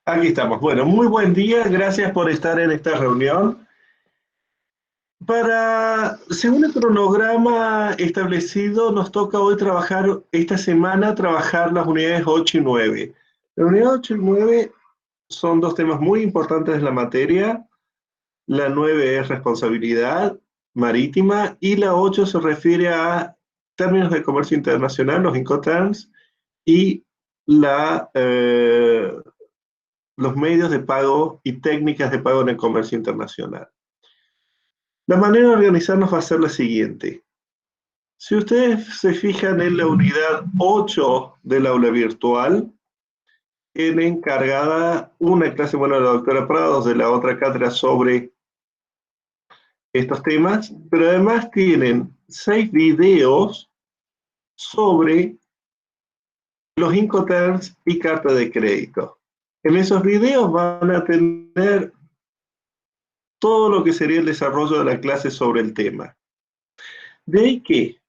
Aquí estamos. Bueno, muy buen día. Gracias por estar en esta reunión. Según el cronograma establecido, nos toca hoy esta semana, trabajar las unidades 8 y 9. La unidad 8 y 9 son dos temas muy importantes de la materia. La 9 es responsabilidad marítima y la 8 se refiere a términos de comercio internacional, los Incoterms, y la, eh, los medios de pago y técnicas de pago en el comercio internacional. La manera de organizarnos va a ser la siguiente. Si ustedes se fijan en la unidad 8 del aula virtual, tiene encargada una clase, bueno, de la doctora Prados, de la otra cátedra sobre estos temas, pero además tienen 6 videos sobre los Incoterms y carta de crédito. En esos videos van a tener todo lo que sería el desarrollo de la clase sobre el tema. De ahí que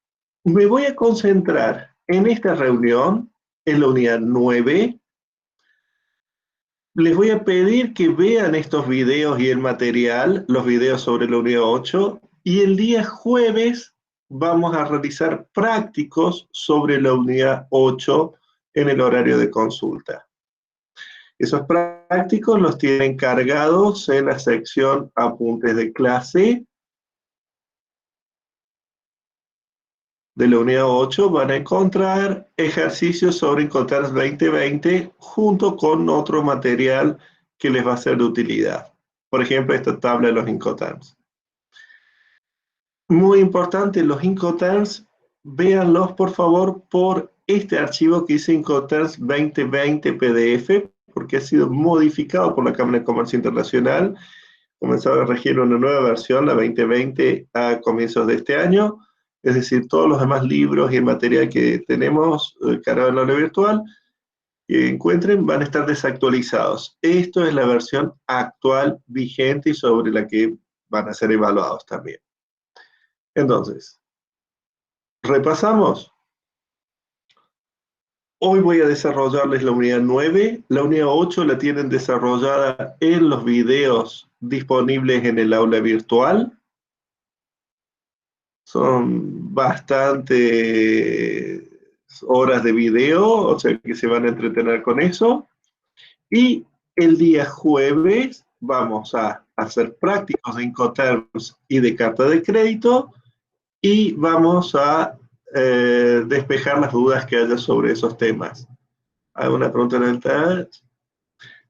me voy a concentrar en esta reunión, en la unidad 9. Les voy a pedir que vean estos videos y el material, los videos sobre la unidad 8, y el día jueves vamos a realizar prácticos sobre la unidad 8 en el horario de consulta. Esos prácticos los tienen cargados en la sección apuntes de clase de la unidad 8. Van a encontrar ejercicios sobre Incoterms 2020 junto con otro material que les va a ser de utilidad. Por ejemplo, esta tabla de los Incoterms. Muy importante, los Incoterms, véanlos por favor por este archivo que dice Incoterms 2020 PDF, porque ha sido modificado por la Cámara de Comercio Internacional. Comenzaba a regir una nueva versión, la 2020, a comienzos de este año. Es decir, todos los demás libros y el material que tenemos cargado en la aula virtual que encuentren van a estar desactualizados. Esto es la versión actual vigente y sobre la que van a ser evaluados también. Entonces, repasamos. Hoy voy a desarrollarles la unidad 9. La unidad 8 la tienen desarrollada en los videos disponibles en el aula virtual. Son bastantes horas de video, o sea que se van a entretener con eso. Y el día jueves vamos a hacer prácticos de Incoterms y de carta de crédito y vamos a despejar las dudas que haya sobre esos temas. ¿Alguna pregunta en el chat?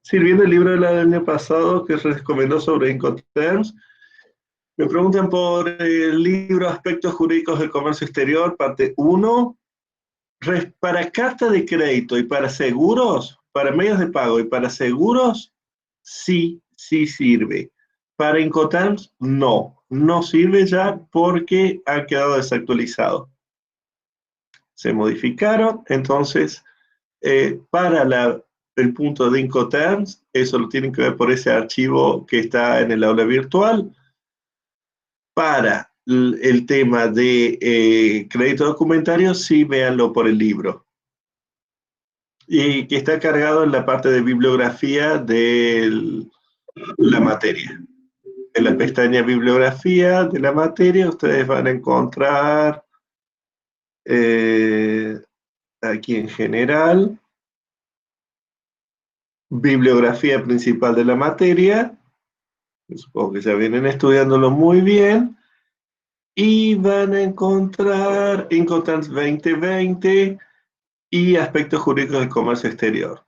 Sirviendo el libro del año pasado que recomendó sobre Incoterms, me preguntan por el libro Aspectos Jurídicos del Comercio Exterior, parte 1. Para carta de crédito y para seguros, para medios de pago y para seguros, sí sirve. Para Incoterms, no sirve ya porque ha quedado desactualizado. Se modificaron, entonces, el punto de Incoterms, eso lo tienen que ver por ese archivo que está en el aula virtual. Para el tema de crédito documentario, sí, véanlo por el libro. Y que está cargado en la parte de bibliografía de la materia. En la pestaña bibliografía de la materia, ustedes van a encontrar eh, aquí en general, bibliografía principal de la materia. Supongo que ya vienen estudiándolo muy bien. Y van a encontrar Incoterms 2020 y aspectos jurídicos del comercio exterior.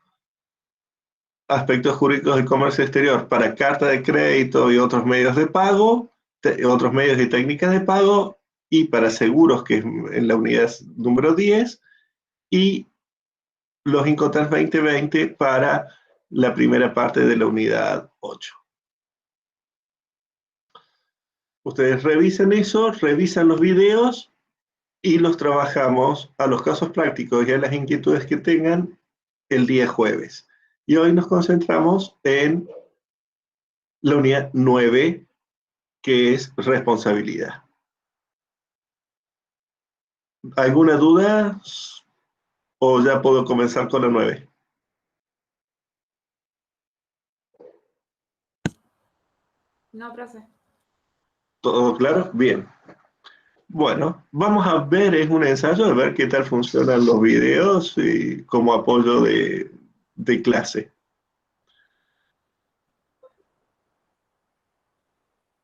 Aspectos jurídicos del comercio exterior para carta de crédito y otros medios de pago, otros medios y técnicas de pago, y para seguros, que es en la unidad número 10, y los Incoterms 2020 para la primera parte de la unidad 8. Ustedes revisen eso, revisan los videos y los trabajamos a los casos prácticos y a las inquietudes que tengan el día jueves. Y hoy nos concentramos en la unidad 9, que es responsabilidad. ¿Alguna duda? ¿O ya puedo comenzar con la 9? No, profe. ¿Todo claro? Bien. Bueno, vamos a ver, es un ensayo de ver qué tal funcionan los videos y como apoyo de clase.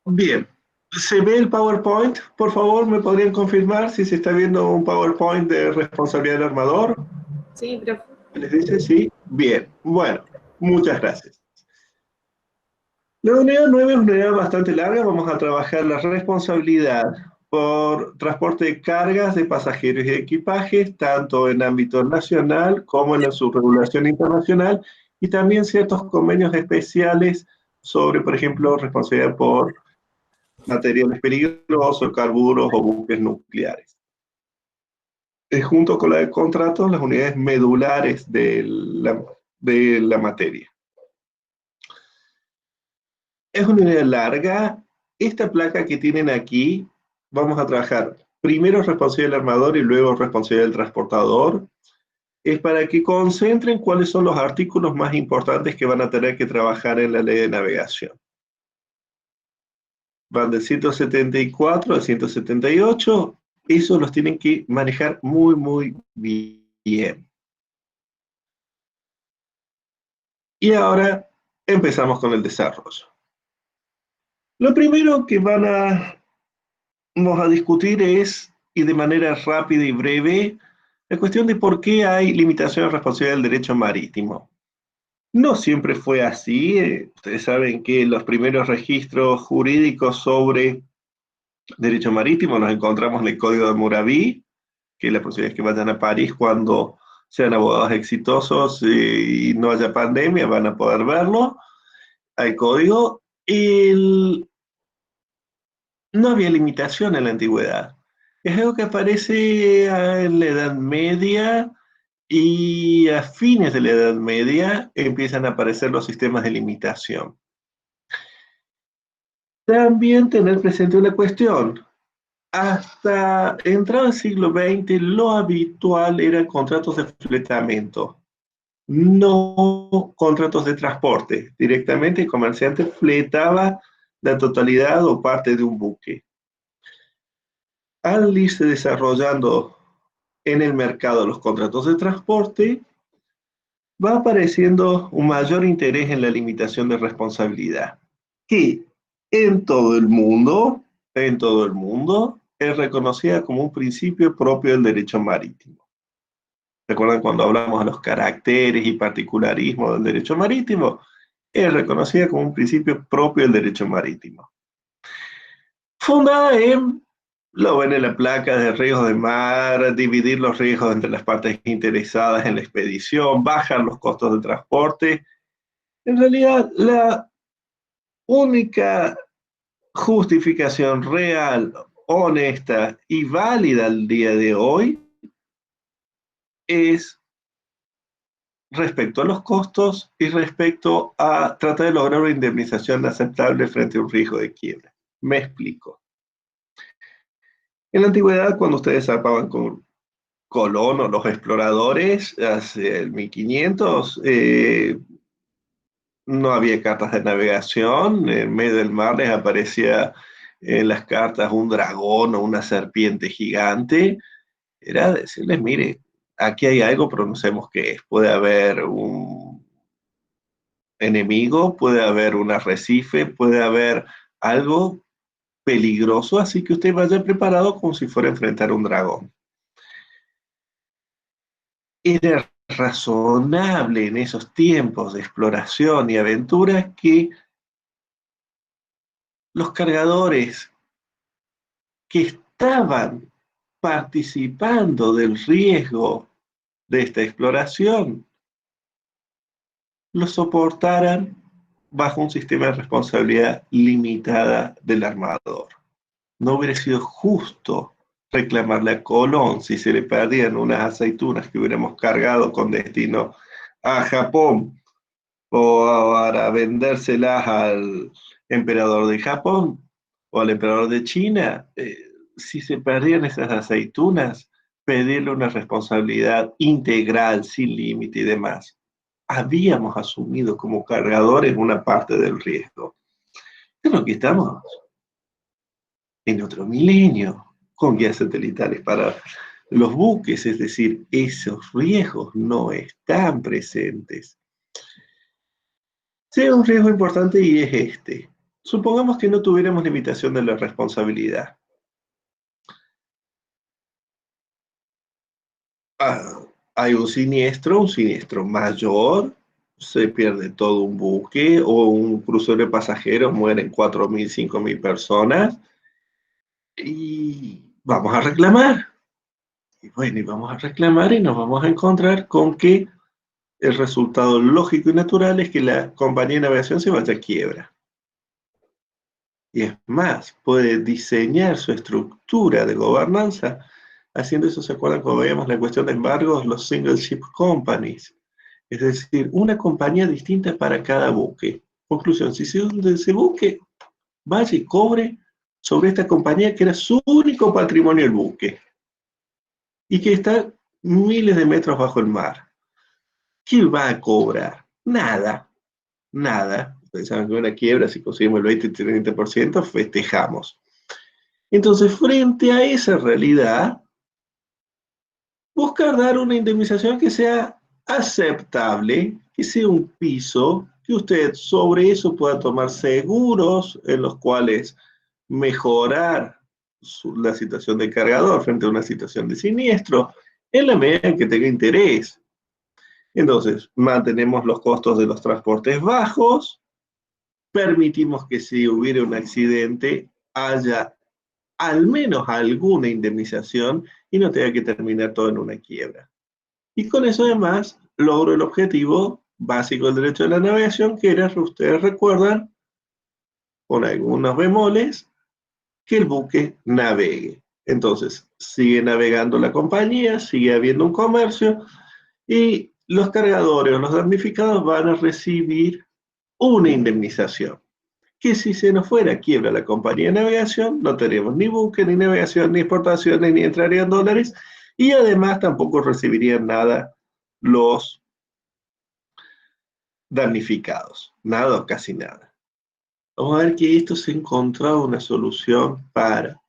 Bien, ¿se ve el PowerPoint? Por favor, ¿me podrían confirmar si se está viendo un PowerPoint de responsabilidad del armador? Sí, profe. ¿Les dice sí? Bien, bueno, muchas gracias. La unidad 9 es una unidad bastante larga, vamos a trabajar la responsabilidad por transporte de cargas de pasajeros y de equipajes, tanto en ámbito nacional como en su regulación internacional, y también ciertos convenios especiales sobre, por ejemplo, responsabilidad por materiales peligrosos, carburos o buques nucleares. Junto con la de contratos, las unidades medulares de la materia. Es una unidad larga. Esta placa que tienen aquí, vamos a trabajar primero responsabilidad del armador y luego responsabilidad del transportador. Es para que concentren cuáles son los artículos más importantes que van a tener que trabajar en la ley de navegación. Van de 174 a 178. Esos los tienen que manejar muy, muy bien. Y ahora empezamos con el desarrollo. Lo primero que vamos a discutir es, y de manera rápida y breve, la cuestión de por qué hay limitación de responsabilidad del derecho marítimo. No siempre fue así. Ustedes saben que los primeros registros jurídicos sobre derecho marítimo los encontramos en el Código de Hammurabi, que la posibilidad es que vayan a París cuando sean abogados exitosos y no haya pandemia, van a poder verlo, al código. No había limitación en la antigüedad. Es algo que aparece en la Edad Media y a fines de la Edad Media empiezan a aparecer los sistemas de limitación. También tener presente una cuestión. Hasta entrado el siglo XX, lo habitual eran contratos de fletamento, no contratos de transporte. Directamente el comerciante fletaba la totalidad o parte de un buque. Al irse desarrollando en el mercado los contratos de transporte, va apareciendo un mayor interés en la limitación de responsabilidad, que en todo el mundo, es reconocida como un principio propio del derecho marítimo. ¿Recuerdan cuando hablamos de los caracteres y particularismos del derecho marítimo? Es reconocida como un principio propio del derecho marítimo. Fundada en, lo ven en la placa, de riesgos de mar, dividir los riesgos entre las partes interesadas en la expedición, bajar los costos de transporte. En realidad, la única justificación real, honesta y válida al día de hoy es respecto a los costos y respecto a tratar de lograr una indemnización aceptable frente a un riesgo de quiebra. Me explico. En la antigüedad, cuando ustedes zarpaban con Colón o los exploradores, hacia el 1500, no había cartas de navegación, en medio del mar les aparecía en las cartas un dragón o una serpiente gigante. Era decirles, mire, aquí hay algo, pero no sabemos qué es. Puede haber un enemigo, puede haber un arrecife, puede haber algo peligroso, así que usted vaya preparado como si fuera a enfrentar un dragón. Era razonable en esos tiempos de exploración y aventura que los cargadores que estaban participando del riesgo de esta exploración lo soportaran bajo un sistema de responsabilidad limitada del armador. No hubiera sido justo reclamarle a Colón si se le perdían unas aceitunas que hubiéramos cargado con destino a Japón o para vendérselas al emperador de Japón o al emperador de China. Si se perdían esas aceitunas, pedirle una responsabilidad integral, sin límite y demás. Habíamos asumido como cargadores una parte del riesgo. Creo que estamos en otro milenio con guías satelitales para los buques, es decir, esos riesgos no están presentes. Sí, un riesgo importante y es este. Supongamos que no tuviéramos limitación de la responsabilidad. Ah, hay un siniestro mayor, se pierde todo un buque o un crucero de pasajeros, mueren 4.000, 5.000 personas y vamos a reclamar. Y bueno, y vamos a reclamar y nos vamos a encontrar con que el resultado lógico y natural es que la compañía de navegación se vaya a quiebra. Y es más, puede diseñar su estructura de gobernanza. Haciendo eso, ¿se acuerdan cuando veíamos la cuestión de embargos? Los single ship companies. Es decir, una compañía distinta para cada buque. Conclusión, si ese buque vaya y cobre sobre esta compañía que era su único patrimonio el buque y que está miles de metros bajo el mar. ¿Qué va a cobrar? Nada, nada. Ustedes saben que una quiebra, si conseguimos el 20-30%, festejamos. Entonces, frente a esa realidad, buscar dar una indemnización que sea aceptable, que sea un piso, que usted sobre eso pueda tomar seguros en los cuales mejorar la situación del cargador frente a una situación de siniestro, en la medida en que tenga interés. Entonces, mantenemos los costos de los transportes bajos, permitimos que si hubiera un accidente haya al menos alguna indemnización y no tenga que terminar todo en una quiebra. Y con eso además logro el objetivo básico del derecho de la navegación, que era, ustedes recuerdan, con algunos bemoles, que el buque navegue. Entonces, sigue navegando la compañía, sigue habiendo un comercio y los cargadores o los damnificados van a recibir una indemnización. Que si se nos fuera quiebra la compañía de navegación, no tenemos ni buque, ni navegación, ni exportaciones, ni entrarían dólares, y además tampoco recibirían nada los damnificados, nada o casi nada. Vamos a ver que esto se ha encontrado una solución para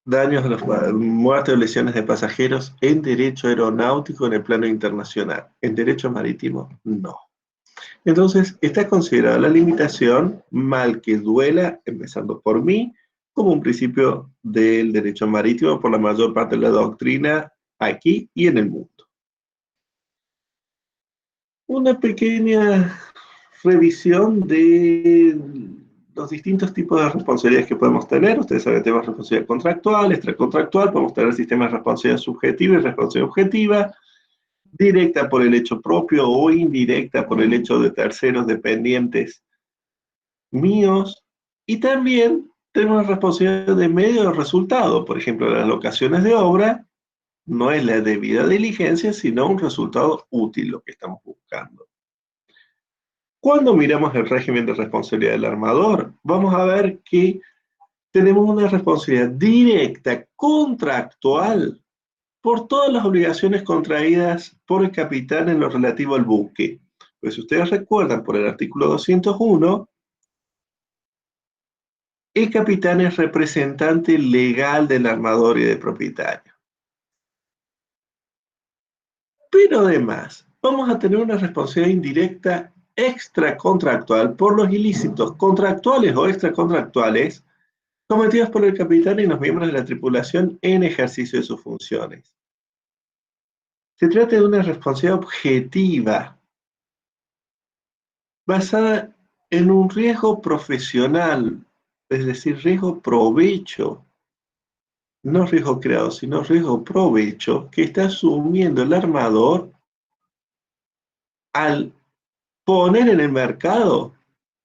daños, muertes o lesiones de pasajeros en derecho aeronáutico en el plano internacional. En derecho marítimo, no. Entonces, está considerada la limitación, mal que duela, empezando por mí, como un principio del derecho marítimo por la mayor parte de la doctrina aquí y en el mundo. Una pequeña revisión de los distintos tipos de responsabilidades que podemos tener. Ustedes saben que tenemos responsabilidad contractual, extracontractual, podemos tener sistemas de responsabilidad subjetiva y responsabilidad objetiva, directa por el hecho propio o indirecta por el hecho de terceros dependientes míos, y también tenemos responsabilidad de medio de resultado. Por ejemplo, las locaciones de obra no es la debida diligencia, sino un resultado útil lo que estamos buscando. Cuando miramos el régimen de responsabilidad del armador, vamos a ver que tenemos una responsabilidad directa, contractual, por todas las obligaciones contraídas por el capitán en lo relativo al buque. Pues si ustedes recuerdan por el artículo 201, el capitán es representante legal del armador y del propietario. Pero además, vamos a tener una responsabilidad indirecta extracontractual por los ilícitos contractuales o extracontractuales cometidos por el capitán y los miembros de la tripulación en ejercicio de sus funciones. Se trata de una responsabilidad objetiva, basada en un riesgo profesional, es decir, riesgo provecho, no riesgo creado, sino riesgo provecho, que está asumiendo el armador al poner en el mercado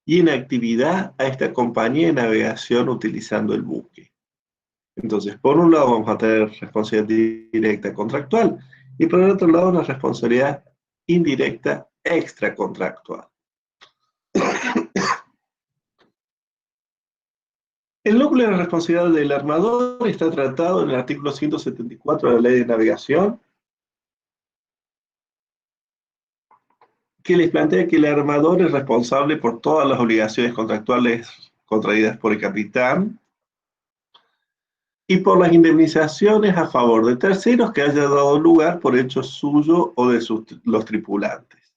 y en actividad a esta compañía de navegación utilizando el buque. Entonces, por un lado vamos a tener responsabilidad directa contractual y por el otro lado una responsabilidad indirecta extracontractual. El núcleo de la responsabilidad del armador está tratado en el artículo 174 de la Ley de Navegación, que les plantea que el armador es responsable por todas las obligaciones contractuales contraídas por el capitán y por las indemnizaciones a favor de terceros que haya dado lugar por hechos suyos o de los tripulantes.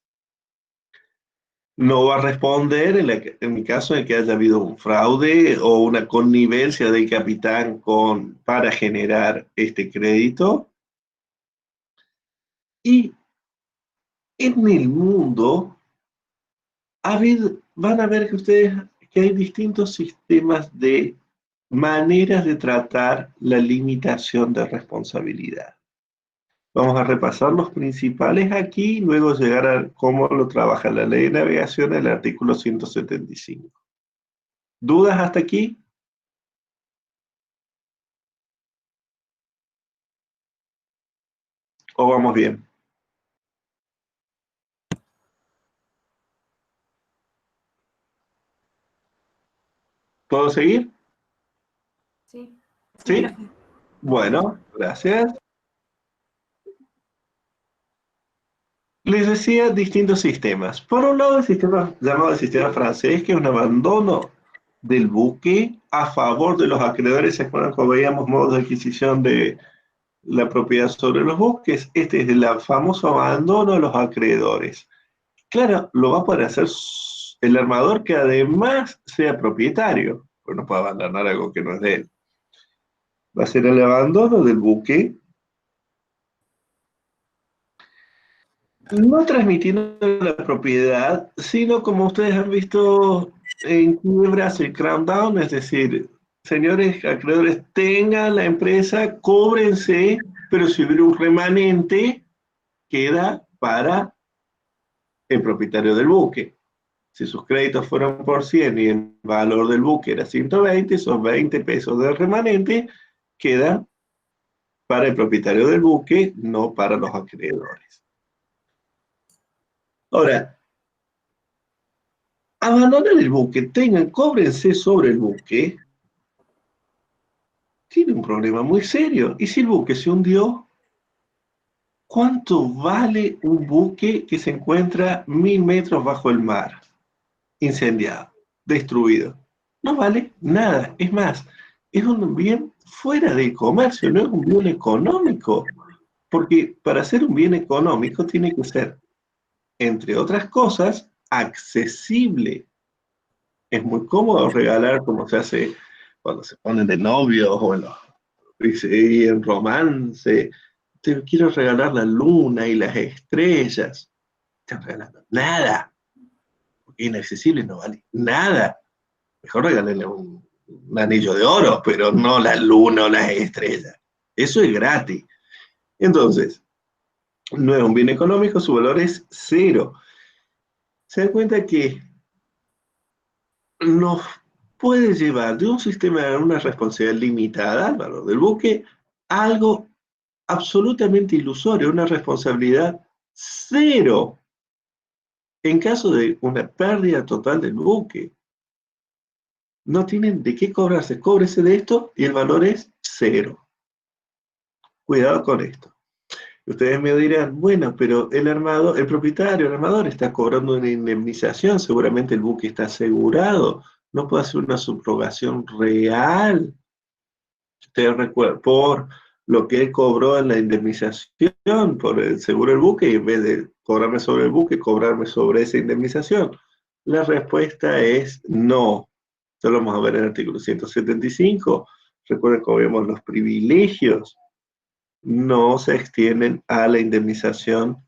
No va a responder en el caso de que haya habido un fraude o una connivencia del capitán para generar este crédito. Y en el mundo van a ver que ustedes que hay distintos sistemas de maneras de tratar la limitación de responsabilidad. Vamos a repasar los principales aquí y luego llegar a cómo lo trabaja la ley de navegación en el artículo 175. ¿Dudas hasta aquí? ¿O vamos bien? ¿Puedo seguir? Sí. ¿Sí? Bueno, gracias. Les decía distintos sistemas. Por un lado, el sistema llamado el sistema francés, que es un abandono del buque a favor de los acreedores. ¿Se acuerdan cuando veíamos modos de adquisición de la propiedad sobre los buques? Este es el famoso abandono de los acreedores. Claro, lo va a poder hacer el armador que además sea propietario, pero no puede abandonar algo que no es de él. Va a ser el abandono del buque, no transmitiendo la propiedad, sino como ustedes han visto en quiebras el crown down, es decir, señores acreedores, tengan la empresa, cóbrense, pero si hubiera un remanente, queda para el propietario del buque. Si sus créditos fueron por 100 y el valor del buque era 120, esos 20 pesos del remanente quedan para el propietario del buque, no para los acreedores. Ahora, abandonar el buque, cóbrense sobre el buque, tiene un problema muy serio. ¿Y si el buque se hundió? ¿Cuánto vale un buque que se encuentra 1000 metros bajo el mar? Incendiado, destruido. No vale nada. Es más, es un bien fuera de comercio, no es un bien económico. Porque para ser un bien económico tiene que ser, entre otras cosas, accesible. Es muy cómodo regalar como se hace cuando se ponen de novios o en romance. Te quiero regalar la luna y las estrellas. Te están regalando nada. Porque inaccesible no vale nada. Mejor regalarle un anillo de oro, pero no la luna o las estrellas. Eso es gratis. Entonces, no es un bien económico, su valor es cero. Se dan cuenta que nos puede llevar de un sistema de una responsabilidad limitada, el valor del buque, a algo absolutamente ilusorio, una responsabilidad cero en caso de una pérdida total del buque. No tienen de qué cobrarse, cóbrese de esto y el valor es cero. Cuidado con esto. Ustedes me dirán, bueno, pero el propietario, el armador está cobrando una indemnización, seguramente el buque está asegurado, no puede hacer una subrogación real. Ustedes recuerdan, por lo que él cobró en la indemnización por el seguro del buque, y en vez de cobrarme sobre el buque, cobrarme sobre esa indemnización. La respuesta es no. Esto lo vamos a ver en el artículo 175. Recuerden que vemos los privilegios no se extienden a la indemnización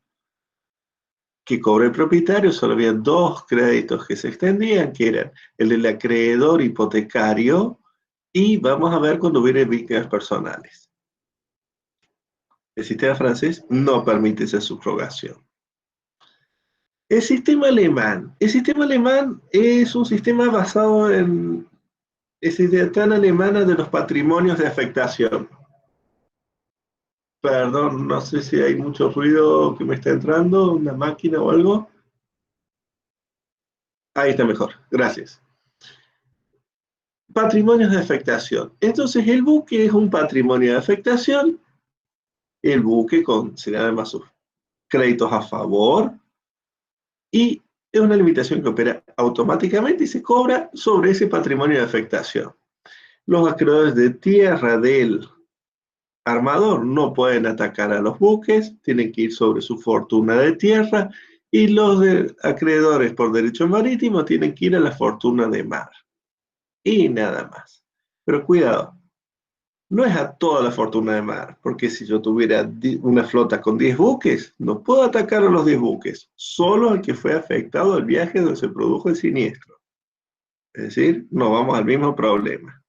que cobra el propietario. Solo había dos créditos que se extendían, que eran el del acreedor hipotecario y vamos a ver cuando hubiera víctimas personales. El sistema francés no permite esa subrogación. El sistema alemán. El sistema alemán es un sistema basado en esa idea tan alemana de los patrimonios de afectación. Perdón, no sé si hay mucho ruido que me está entrando, una máquina o algo. Ahí está mejor, gracias. Patrimonios de afectación. Entonces, el buque es un patrimonio de afectación. El buque con, se le además sus créditos a favor y es una limitación que opera automáticamente y se cobra sobre ese patrimonio de afectación. Los acreedores de tierra del armador no pueden atacar a los buques, tienen que ir sobre su fortuna de tierra, y los acreedores por derecho marítimo tienen que ir a la fortuna de mar. Y nada más. Pero cuidado, no es a toda la fortuna de mar, porque si yo tuviera una flota con 10 buques, no puedo atacar a los 10 buques, solo al que fue afectado al viaje donde se produjo el siniestro. Es decir, no vamos al mismo problema.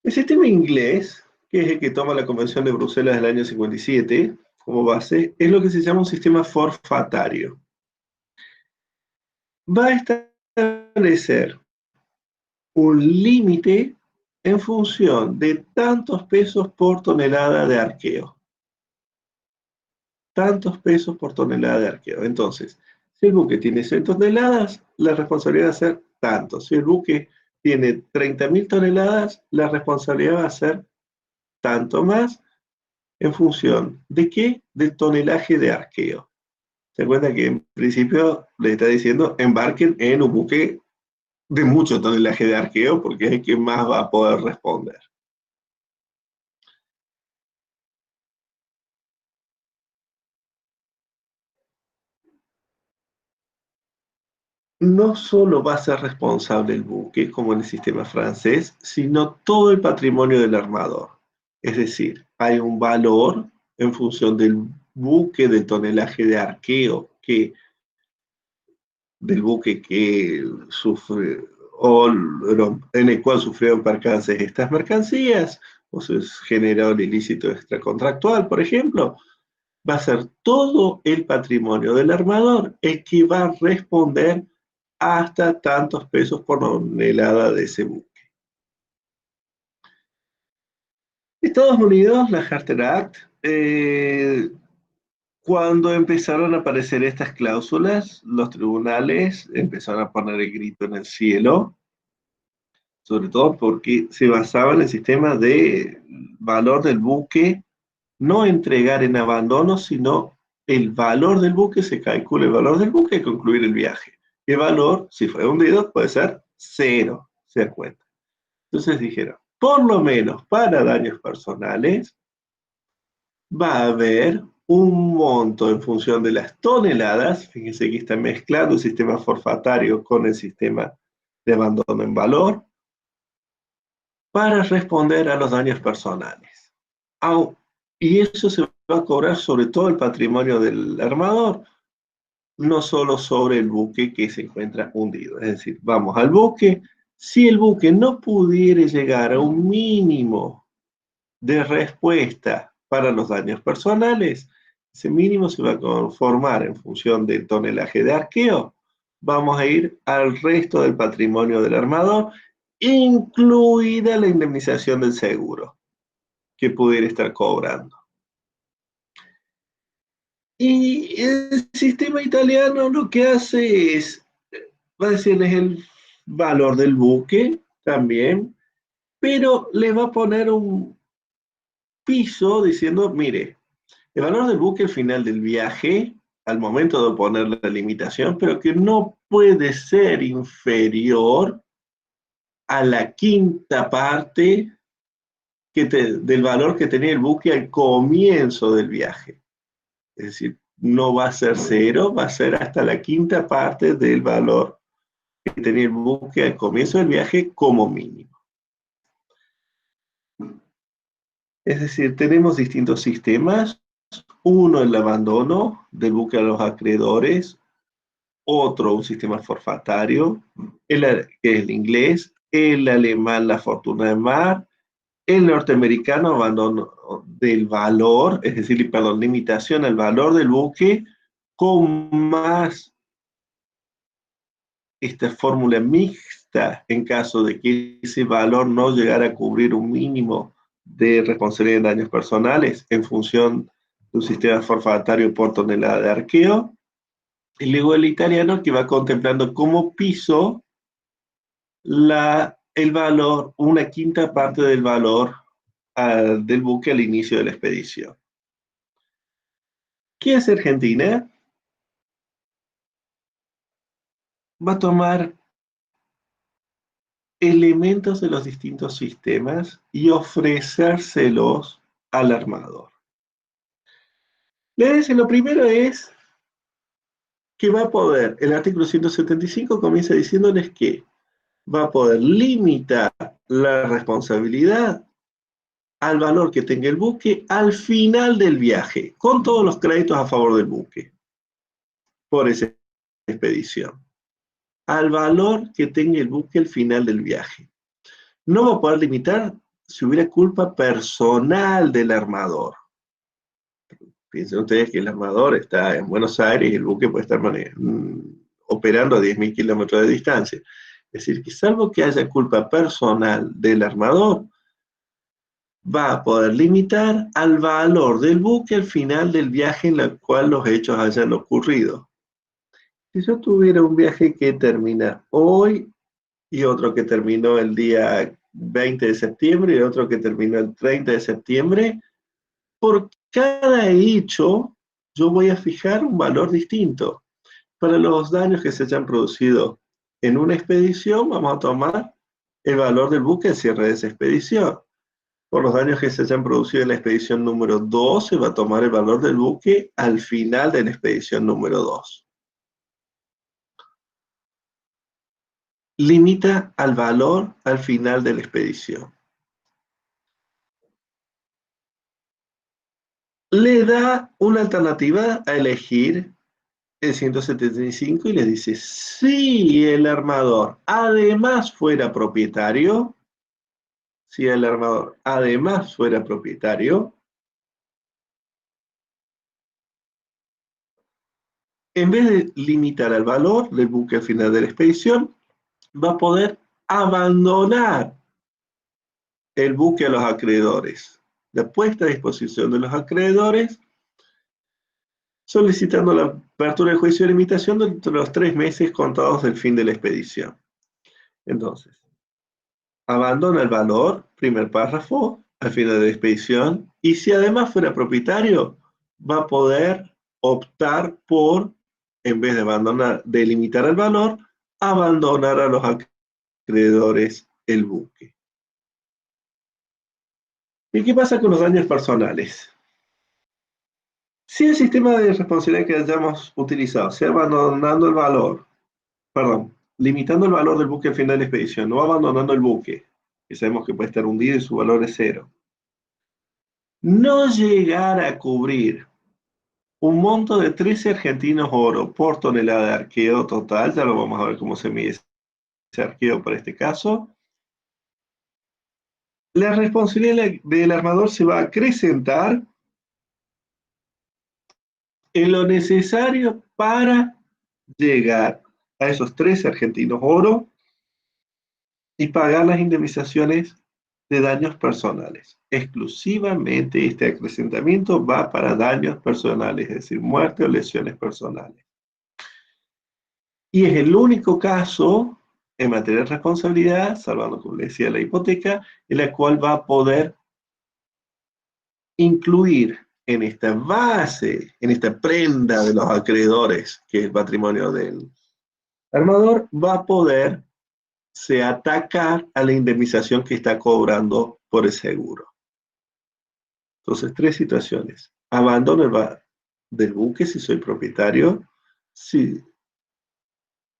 El sistema inglés, que es el que toma la Convención de Bruselas del año 57 como base, es lo que se llama un sistema forfatario. Va a establecer un límite en función de tantos pesos por tonelada de arqueo. Tantos pesos por tonelada de arqueo. Entonces, si el buque tiene 100 toneladas, la responsabilidad va a ser tanto. Si el buque tiene 30.000 toneladas, la responsabilidad va a ser tanto más en función de qué? De tonelaje de arqueo. Se cuenta que en principio le está diciendo embarquen en un buque de mucho tonelaje de arqueo porque es el que más va a poder responder. No solo va a ser responsable el buque, como en el sistema francés, sino todo el patrimonio del armador. Es decir, hay un valor en función del buque, del tonelaje de arqueo, del buque que sufre, o en el cual sufrieron percances estas mercancías, o se generó el ilícito extracontractual, por ejemplo, va a ser todo el patrimonio del armador el que va a responder hasta tantos pesos por tonelada de ese buque. Estados Unidos, la Charter Act, cuando empezaron a aparecer estas cláusulas, los tribunales empezaron a poner el grito en el cielo, sobre todo porque se basaba en el sistema de valor del buque, no entregar en abandono, sino el valor del buque, se calcula el valor del buque y concluir el viaje. El valor, si fue hundido, puede ser cero, se da cuenta. Entonces dijeron, por lo menos para daños personales, va a haber un monto en función de las toneladas, fíjense que está mezclando el sistema forfatario con el sistema de abandono en valor, para responder a los daños personales. Y eso se va a cobrar sobre todo el patrimonio del armador, no solo sobre el buque que se encuentra hundido. Es decir, vamos al buque, si el buque no pudiera llegar a un mínimo de respuesta para los daños personales, ese mínimo se va a conformar en función del tonelaje de arqueo. Vamos a ir al resto del patrimonio del armador, incluida la indemnización del seguro que pudiera estar cobrando. Y el sistema italiano lo que hace es, va a decirles el valor del buque también, pero le va a poner un piso diciendo, mire, el valor del buque al final del viaje, al momento de poner la limitación, pero que no puede ser inferior a la quinta parte del valor que tenía el buque al comienzo del viaje. Es decir, no va a ser cero, va a ser hasta la quinta parte del valor que tenía el buque al comienzo del viaje como mínimo. Es decir, tenemos distintos sistemas. Uno, el abandono del buque a los acreedores. Otro, un sistema forfatario, que es el inglés. El alemán, la fortuna de mar. El norteamericano, abandono del valor, es decir, perdón, limitación al valor del buque, con más esta fórmula mixta en caso de que ese valor no llegara a cubrir un mínimo de responsabilidad en daños personales en función de un sistema forfatario por tonelada de arqueo. Y luego el italiano, que va contemplando como piso el valor, una quinta parte del valor del buque al inicio de la expedición. ¿Qué hace Argentina? va a tomar elementos de los distintos sistemas y ofrecérselos al armador. Le dice, lo primero es que va a poder, el artículo 175 comienza diciéndoles que va a poder limitar la responsabilidad al valor que tenga el buque al final del viaje, con todos los créditos a favor del buque, por esa expedición. Al valor que tenga el buque al final del viaje. No va a poder limitar si hubiera culpa personal del armador. Piensen ustedes que el armador está en Buenos Aires y el buque puede estar operando a 10.000 kilómetros de distancia. Es decir, que salvo que haya culpa personal del armador, va a poder limitar al valor del buque al final del viaje en el cual los hechos hayan ocurrido. Si yo tuviera un viaje que termina hoy y otro que terminó el día 20 de septiembre y otro que terminó el 30 de septiembre, por cada hecho yo voy a fijar un valor distinto. Para los daños que se hayan producido en una expedición, vamos a tomar el valor del buque al cierre de esa expedición. Por los daños que se hayan producido en la expedición número 2, se va a tomar el valor del buque al final de la expedición número 2. Limita al valor al final de la expedición. Le da una alternativa a elegir el 175 y le dice, si el armador además fuera propietario, si el armador además fuera propietario, en vez de limitar al valor del buque al final de la expedición, va a poder abandonar el buque a los acreedores. La puesta a disposición de los acreedores, solicitando la apertura del juicio de limitación dentro de los 3 meses contados del fin de la expedición. Entonces, abandona el valor, primer párrafo, al final de la expedición, y si además fuera propietario, va a poder optar por, en vez de abandonar, de limitar el valor, abandonar a los acreedores el buque. ¿Y qué pasa con los daños personales? Si el sistema de responsabilidad que hayamos utilizado, sea abandonando el valor, limitando el valor del buque al final de la expedición, no abandonando el buque, que sabemos que puede estar hundido y su valor es 0, no llegar a cubrir un monto de 13 argentinos oro por tonelada de arqueo total, ya lo vamos a ver cómo se mide ese arqueo para este caso, la responsabilidad del armador se va a acrecentar en lo necesario para llegar a esos 13 argentinos oro y pagar las indemnizaciones de daños personales. Exclusivamente este acrecentamiento va para daños personales, es decir, muerte o lesiones personales. Y es el único caso en materia de responsabilidad, salvando, como le decía, la hipoteca, en la cual va a poder incluir en esta base, en esta prenda de los acreedores, que es el patrimonio del armador, va a poder atacar a la indemnización que está cobrando por el seguro. Entonces, 3 situaciones. Abandono del buque si soy propietario, si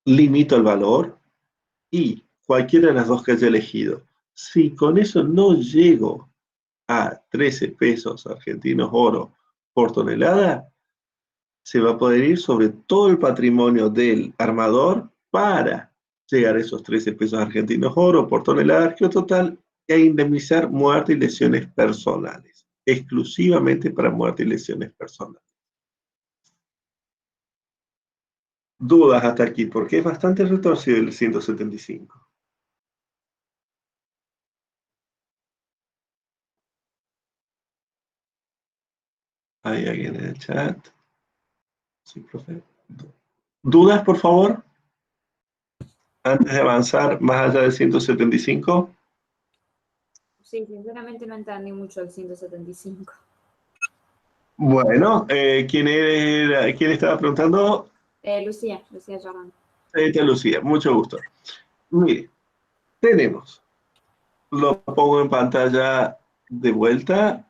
limito el valor y cualquiera de las dos que haya elegido. Si con eso no llego a 13 pesos argentinos oro por tonelada, se va a poder ir sobre todo el patrimonio del armador para llegar a esos 13 pesos argentinos oro por tonelada arqueo total e indemnizar muerte y lesiones personales, exclusivamente para muerte y lesiones personales. Dudas hasta aquí, porque es bastante retorcido el 175. ¿Hay alguien en el chat? Sí, profe. ¿Dudas, por favor? Antes de avanzar más allá del 175. Sí, sinceramente no entendí mucho el 175. Bueno, ¿quién estaba preguntando? Lucía Jordan. Señorita Lucía, mucho gusto. Mire, tenemos, lo pongo en pantalla de vuelta.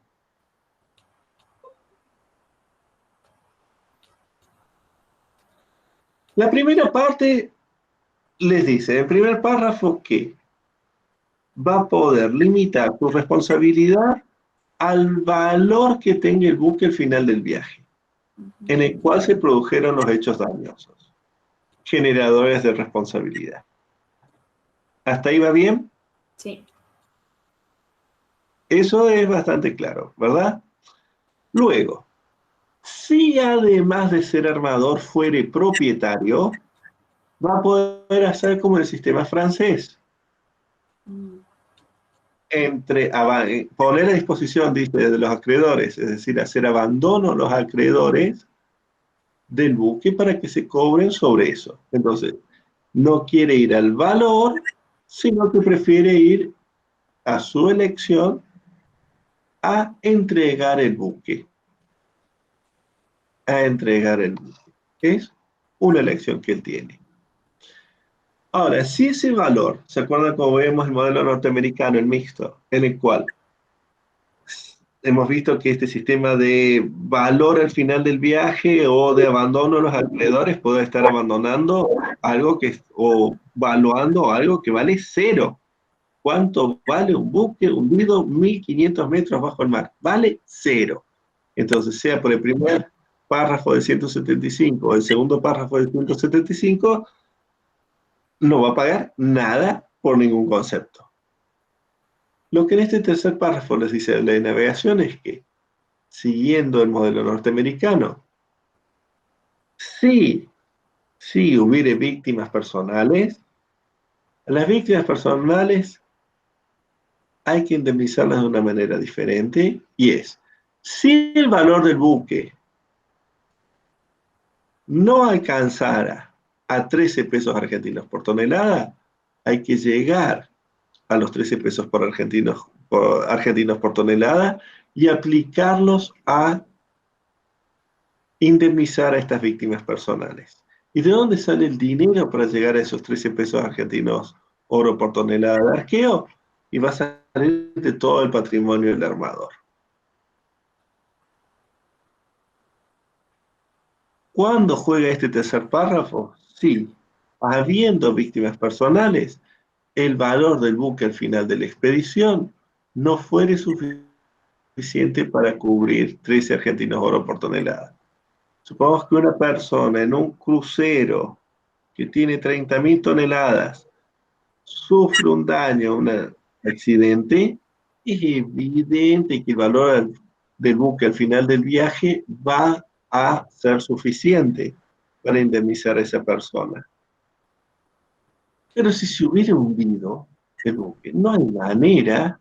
La primera parte les dice, en el primer párrafo, que va a poder limitar tu responsabilidad al valor que tenga el buque al final del viaje, en el cual se produjeron los hechos dañosos, generadores de responsabilidad. ¿Hasta ahí va bien? Sí. Eso es bastante claro, ¿verdad? Luego, si además de ser armador fuere propietario, va a poder hacer como el sistema francés. Poner a disposición, dice, de los acreedores, es decir, hacer abandono a los acreedores del buque para que se cobren sobre eso. Entonces, no quiere ir al valor, sino que prefiere ir a su elección a entregar el buque. A entregar el buque. Es una elección que él tiene. Ahora, si ese valor, ¿se acuerdan cómo vemos el modelo norteamericano, el mixto, en el cual hemos visto que este sistema de valor al final del viaje o de abandono a los acreedores puede estar abandonando algo que, o valuando algo que vale cero? ¿Cuánto vale un buque hundido 1500 metros bajo el mar? Vale cero. Entonces, sea por el primer párrafo de 175 o el segundo párrafo de 175, no va a pagar nada por ningún concepto. Lo que en este tercer párrafo les dice la ley de navegación es que, siguiendo el modelo norteamericano, si hubiere víctimas personales, las víctimas personales hay que indemnizarlas de una manera diferente, y es, si el valor del buque no alcanzara a 13 pesos argentinos por tonelada, hay que llegar a los 13 pesos por argentinos por tonelada y aplicarlos a indemnizar a estas víctimas personales. ¿Y de dónde sale el dinero para llegar a esos 13 pesos argentinos oro por tonelada de arqueo? Y va a salir de todo el patrimonio del armador. ¿Cuándo juega este tercer párrafo? Sí, habiendo víctimas personales, el valor del buque al final de la expedición no fuere suficiente para cubrir 13 argentinos oro por tonelada. Supongamos que una persona en un crucero que tiene 30.000 toneladas sufre un daño, un accidente, es evidente que el valor del buque al final del viaje va a ser suficiente para indemnizar a esa persona. Pero si se hubiera hundido el buque, no hay manera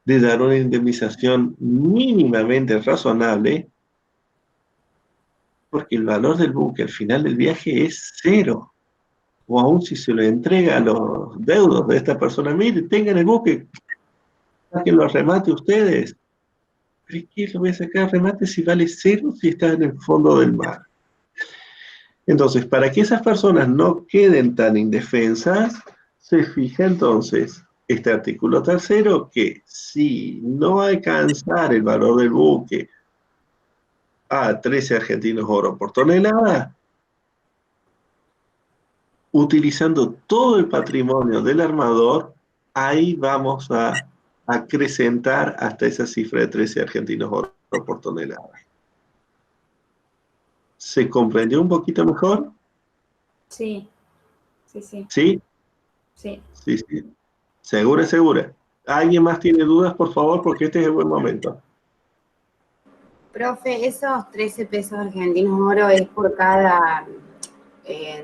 de dar una indemnización mínimamente razonable, porque el valor del buque al final del viaje es cero. O aún si se lo entrega a los deudos de esta persona, mire, tengan el buque, saquen los remates ustedes. ¿Pero qué lo voy a sacar remate si vale cero si está en el fondo del mar? Entonces, para que esas personas no queden tan indefensas, se fija entonces este artículo tercero, que si no alcanzar el valor del buque a 13 argentinos oro por tonelada, utilizando todo el patrimonio del armador, ahí vamos a acrecentar hasta esa cifra de 13 argentinos oro por tonelada. ¿Se comprendió un poquito mejor? Sí, sí, sí. ¿Sí? Sí. Sí, sí. Segura, segura. ¿Alguien más tiene dudas, por favor? Porque este es el buen momento. Profe, ¿esos 13 pesos argentinos oro es por cada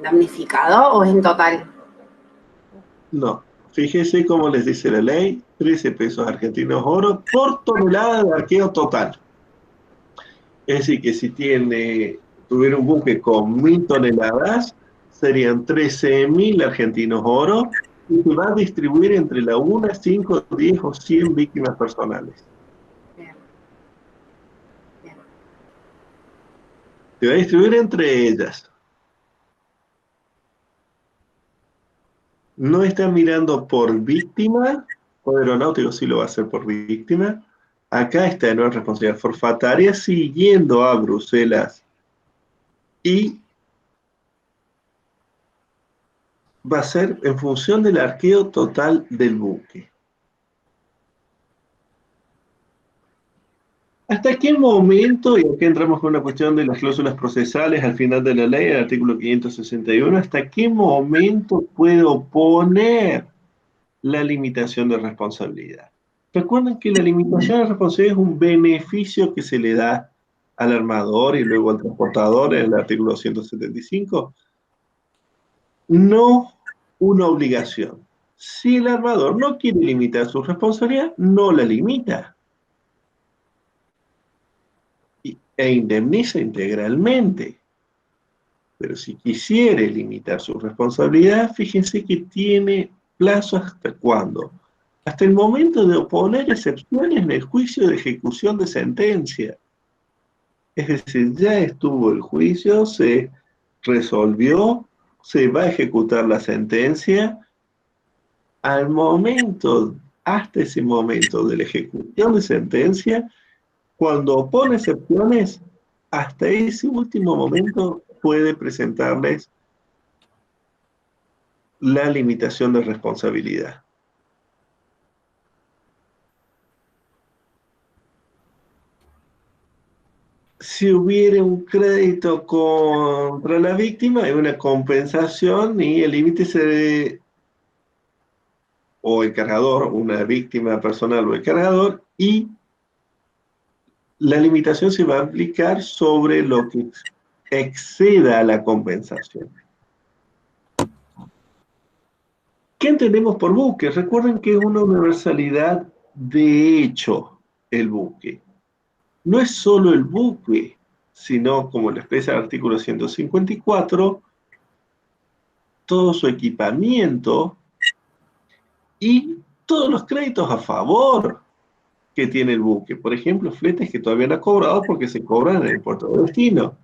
damnificado o es en total? No. Fíjese cómo les dice la ley: 13 pesos argentinos oro por tonelada de arqueo total. Es decir, que si tuviera un buque con 1.000 toneladas, serían 13.000 argentinos oro, y se va a distribuir entre la 1, 5, 10 o 100 víctimas personales. Bien. Bien. Se va a distribuir entre ellas. no está mirando por víctima, o aeronáutico sí lo va a hacer por víctima. Acá está en una responsabilidad forfataria siguiendo a Bruselas y va a ser en función del arqueo total del buque. ¿Hasta qué momento, y aquí entramos con una cuestión de las cláusulas procesales al final de la ley, el artículo 561, hasta qué momento puedo poner la limitación de responsabilidad? Recuerden que la limitación de responsabilidad es un beneficio que se le da al armador y luego al transportador en el artículo 175, no una obligación. Si el armador no quiere limitar su responsabilidad, no la limita e indemniza integralmente. Pero si quisiere limitar su responsabilidad, fíjense que tiene plazo hasta cuándo. Hasta el momento de oponer excepciones en el juicio de ejecución de sentencia. Es decir, ya estuvo el juicio, se resolvió, se va a ejecutar la sentencia. Al momento, hasta ese momento de la ejecución de sentencia, cuando opone excepciones, hasta ese último momento puede presentarles la limitación de responsabilidad. Si hubiera un crédito contra la víctima, hay una compensación y el límite se o el cargador, una víctima personal o el cargador, y la limitación se va a aplicar sobre lo que exceda la compensación. ¿Qué entendemos por buque? Recuerden que es una universalidad de hecho el buque. No es solo el buque, sino, como lo expresa el artículo 154, todo su equipamiento y todos los créditos a favor que tiene el buque. Por ejemplo, fletes que todavía no ha cobrado porque se cobran en el puerto de destino.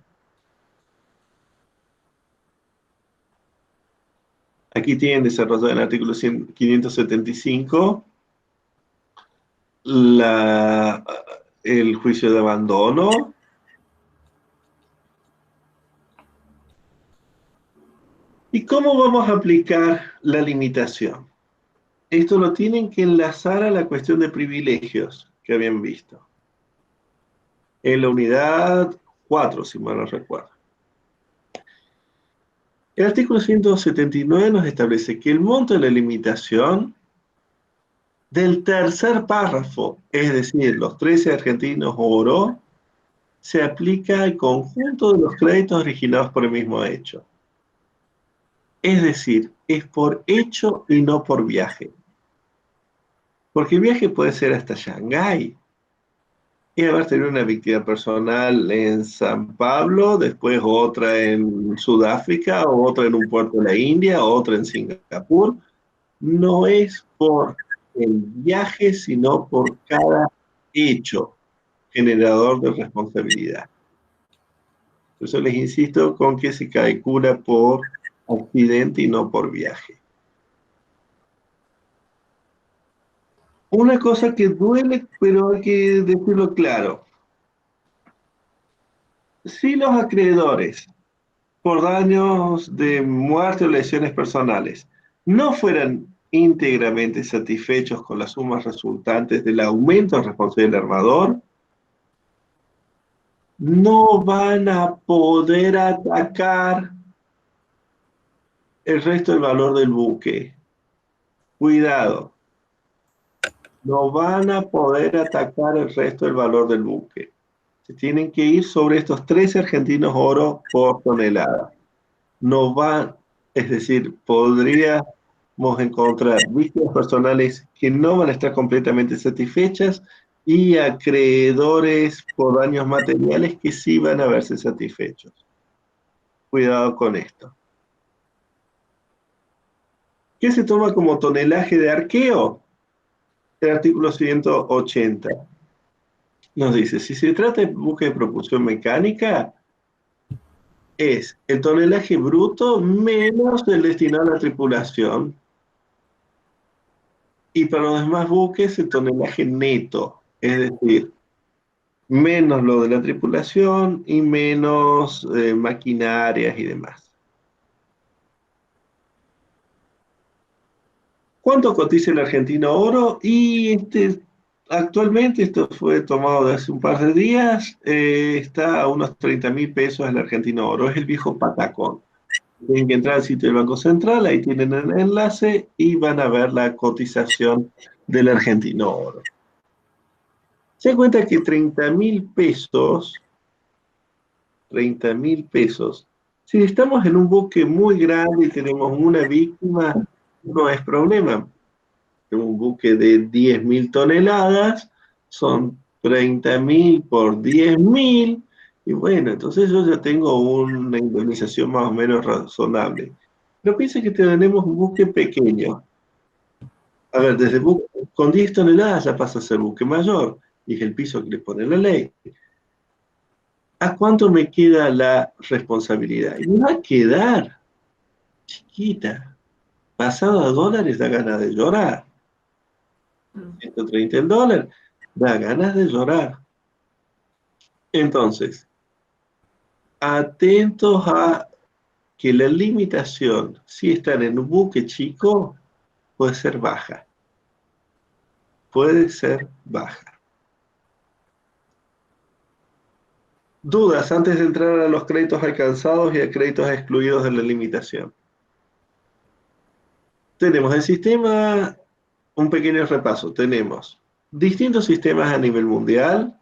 Aquí tienen desarrollado en el artículo 575 el juicio de abandono. ¿Y cómo vamos a aplicar la limitación? Esto lo tienen que enlazar a la cuestión de privilegios que habían visto. En la unidad 4, si mal no recuerdo. El artículo 179 nos establece que el monto de la limitación del tercer párrafo, es decir, los 13 argentinos oro, se aplica al conjunto de los créditos originados por el mismo hecho. Es decir, es por hecho y no por viaje. Porque el viaje puede ser hasta Shanghái. Y haber tenido una víctima personal en San Pablo, después otra en Sudáfrica, otra en un puerto de la India, otra en Singapur. No es por el viaje, sino por cada hecho generador de responsabilidad. Por eso les insisto con que se calcula por accidente y no por viaje. Una cosa que duele, pero hay que decirlo claro. Si los acreedores, por daños de muerte o lesiones personales, no fueran íntegramente satisfechos con las sumas resultantes del aumento de responsabilidad del armador, no van a poder atacar el resto del valor del buque. Cuidado. No van a poder atacar el resto del valor del buque. Se tienen que ir sobre estos 13 argentinos oro por tonelada. No van, es decir, podríamos encontrar víctimas personales que no van a estar completamente satisfechas y acreedores por daños materiales que sí van a verse satisfechos. Cuidado con esto. ¿Qué se toma como tonelaje de arqueo? El artículo 180 nos dice, si se trata de buque de propulsión mecánica, es el tonelaje bruto menos el destinado a la tripulación y para los demás buques el tonelaje neto, es decir, menos lo de la tripulación y menos maquinarias y demás. ¿Cuánto cotiza el argentino oro? Y actualmente, esto fue tomado de hace un par de días, está a unos 30.000 pesos el argentino oro, es el viejo patacón. Tienen que entrar al sitio del Banco Central, ahí tienen el enlace y van a ver la cotización del argentino oro. Se da cuenta que 30.000 pesos, si estamos en un buque muy grande y tenemos una víctima, no es problema. Un buque de 10.000 toneladas, son 30.000 por 10.000, y bueno, entonces yo ya tengo una indemnización más o menos razonable. Pero piensa que tenemos un buque pequeño. A ver, desde buque con 10 toneladas ya pasa a ser buque mayor, y es el piso que le pone la ley. ¿A cuánto me queda la responsabilidad? Y me va a quedar chiquita. Pasado a dólares da ganas de llorar. 130 el dólar, da ganas de llorar. Entonces, atentos a que la limitación, si están en un buque chico, puede ser baja. Puede ser baja. Dudas antes de entrar a los créditos alcanzados y a créditos excluidos de la limitación. Tenemos el sistema, un pequeño repaso. Tenemos distintos sistemas a nivel mundial,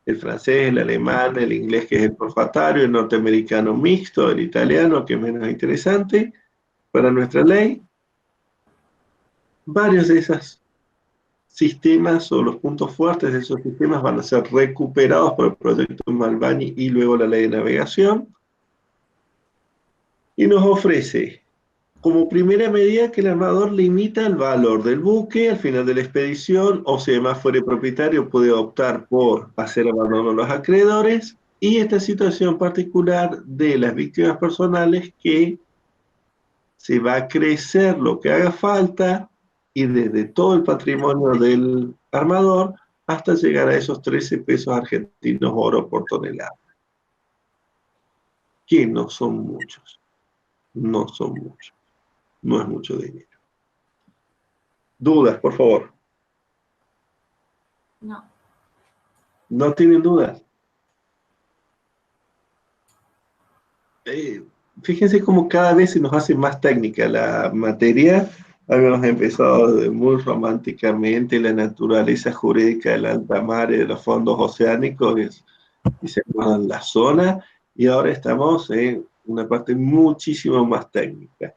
el francés, el alemán, el inglés, que es el profatario, el norteamericano mixto, el italiano, que es menos interesante para nuestra ley. Varios de esos sistemas o los puntos fuertes de esos sistemas van a ser recuperados por el proyecto Malbani y luego la ley de navegación. Y nos ofrece como primera medida que el armador limita el valor del buque al final de la expedición, o si además fuere propietario puede optar por hacer abandono a los acreedores, y esta situación particular de las víctimas personales, que se va a crecer lo que haga falta y desde todo el patrimonio del armador hasta llegar a esos 13 pesos argentinos oro por tonelada, que no son muchos, no son muchos. No es mucho dinero. ¿Dudas, por favor? No. ¿No tienen dudas? Fíjense cómo cada vez se nos hace más técnica la materia. Habíamos empezado muy románticamente la naturaleza jurídica del alta mar y de los fondos oceánicos y se acuerdan la zona, y ahora estamos en una parte muchísimo más técnica.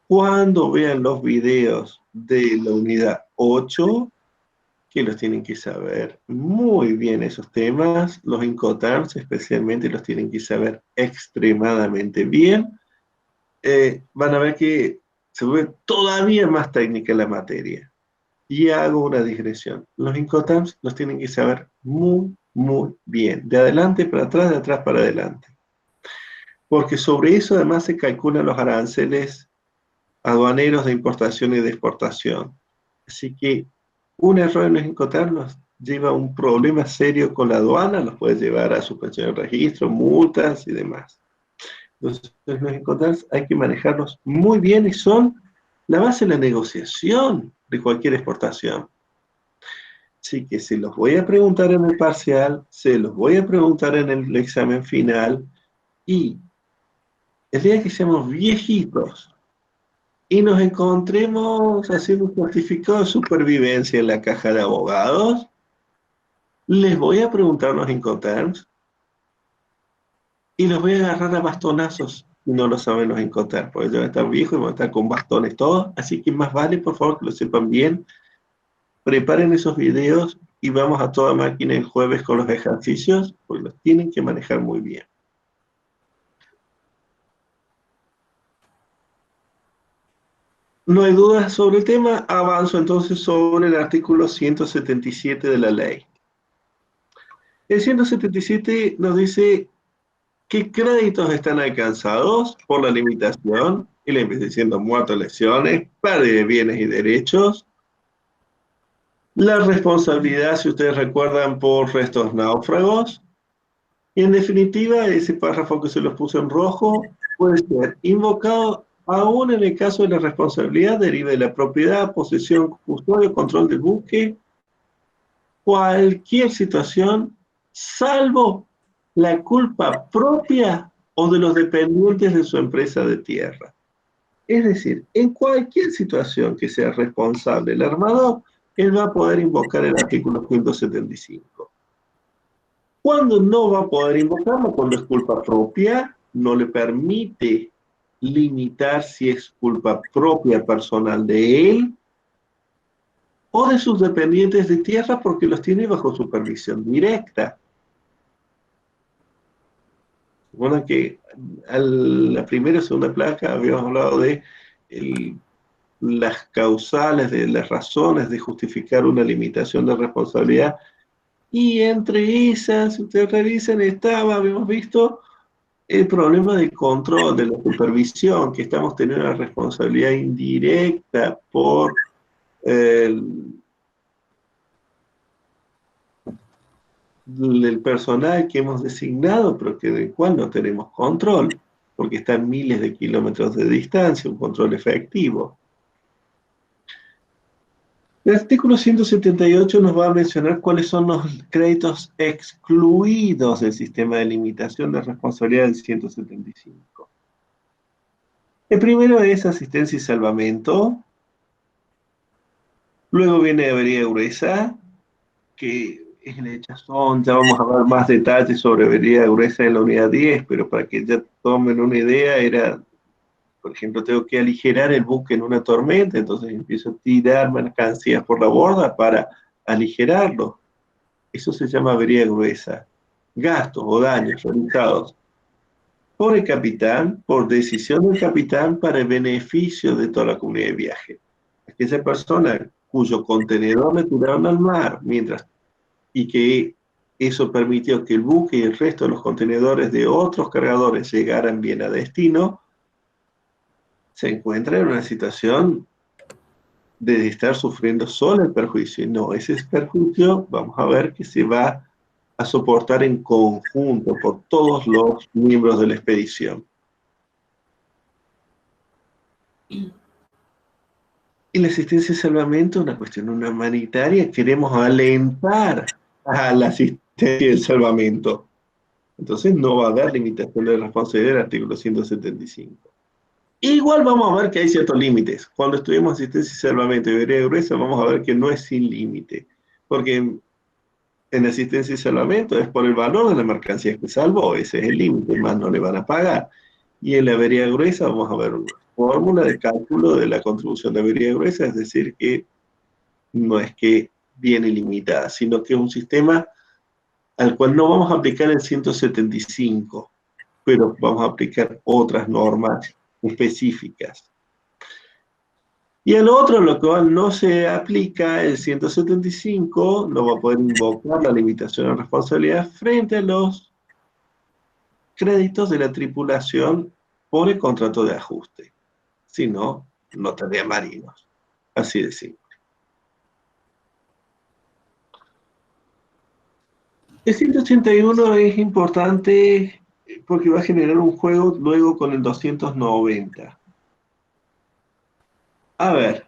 Cuando vean los videos de la unidad 8, que los tienen que saber muy bien esos temas, los Incoterms especialmente los tienen que saber extremadamente bien, van a ver que se vuelve todavía más técnica la materia. Y hago una digresión. Los Incoterms los tienen que saber muy, muy bien, de adelante para atrás, de atrás para adelante. Porque sobre eso además se calculan los aranceles aduaneros de importación y de exportación. Así que un error en los Incoterms nos lleva a un problema serio con la aduana, nos puede llevar a suspensión de registro, multas y demás. Entonces los Incoterms hay que manejarlos muy bien y son la base de la negociación de cualquier exportación. Así que se los voy a preguntar en el parcial, se los voy a preguntar en el examen final, y el día que seamos viejitos y nos encontremos haciendo un certificado de supervivencia en la caja de abogados, les voy a preguntar los Incoterms y los voy a agarrar a bastonazos si no lo saben los Incoterms, porque ya van a estar viejos y van a estar con bastones todos, así que más vale, por favor, que lo sepan bien. Preparen esos videos y vamos a toda máquina el jueves con los ejercicios, porque los tienen que manejar muy bien. No hay dudas sobre el tema. Avanzo entonces sobre el artículo 177 de la ley. El 177 nos dice qué créditos están alcanzados por la limitación, y le empieza diciendo muertos, lesiones, pérdida de bienes y derechos, La responsabilidad, si ustedes recuerdan, por restos náufragos. Y en definitiva, ese párrafo que se los puso en rojo puede ser invocado aún en el caso de la responsabilidad derive de la propiedad, posesión, custodio, control del buque, cualquier situación, salvo la culpa propia o de los dependientes de su empresa de tierra. Es decir, en cualquier situación que sea responsable el armador, él va a poder invocar el artículo 175. ¿Cuándo no va a poder invocarlo? Cuando es culpa propia, no le permite limitar si es culpa propia personal de él o de sus dependientes de tierra porque los tiene bajo supervisión directa. Bueno, que a la primera y segunda placa habíamos hablado de las causales, de las razones de justificar una limitación de responsabilidad. Y entre esas, si ustedes revisan, habíamos visto el problema del control, de la supervisión, que estamos teniendo una responsabilidad indirecta por el personal que hemos designado, pero del cual no tenemos control, porque está a miles de kilómetros de distancia, un control efectivo. El artículo 178 nos va a mencionar cuáles son los créditos excluidos del sistema de limitación de responsabilidad del 175. El primero es asistencia y salvamento. Luego viene avería gruesa, que es el hechazón. Ya vamos a ver más detalles sobre avería gruesa en la unidad 10, pero para que ya tomen una idea, era, por ejemplo, tengo que aligerar el buque en una tormenta, entonces empiezo a tirar mercancías por la borda para aligerarlo. Eso se llama avería gruesa. Gastos o daños realizados por el capitán, por decisión del capitán, para el beneficio de toda la comunidad de viaje. Aquella persona cuyo contenedor le tiraron al mar, y que eso permitió que el buque y el resto de los contenedores de otros cargadores llegaran bien a destino, se encuentra en una situación de estar sufriendo solo el perjuicio. Y no, ese perjuicio, vamos a ver que se va a soportar en conjunto por todos los miembros de la expedición. Y la asistencia y salvamento es una cuestión humanitaria. Queremos alentar a la asistencia y el salvamento. Entonces no va a haber limitación de responsabilidad del artículo 175. Igual vamos a ver que hay ciertos límites. Cuando estudiemos asistencia y salvamento y avería gruesa, vamos a ver que no es sin límite. Porque en asistencia y salvamento es por el valor de la mercancía que salvó. Ese es el límite, más no le van a pagar. Y en la avería gruesa vamos a ver una fórmula de cálculo de la contribución de avería gruesa, es decir, que no es que viene limitada, sino que es un sistema al cual no vamos a aplicar el 175, pero vamos a aplicar otras normas específicas. Y el otro, lo cual no se aplica el 175, no va a poder invocar la limitación de responsabilidad frente a los créditos de la tripulación por el contrato de ajuste. Si no, no tendría marinos. Así de simple. El 181 es importante porque va a generar un juego luego con el 290. A ver,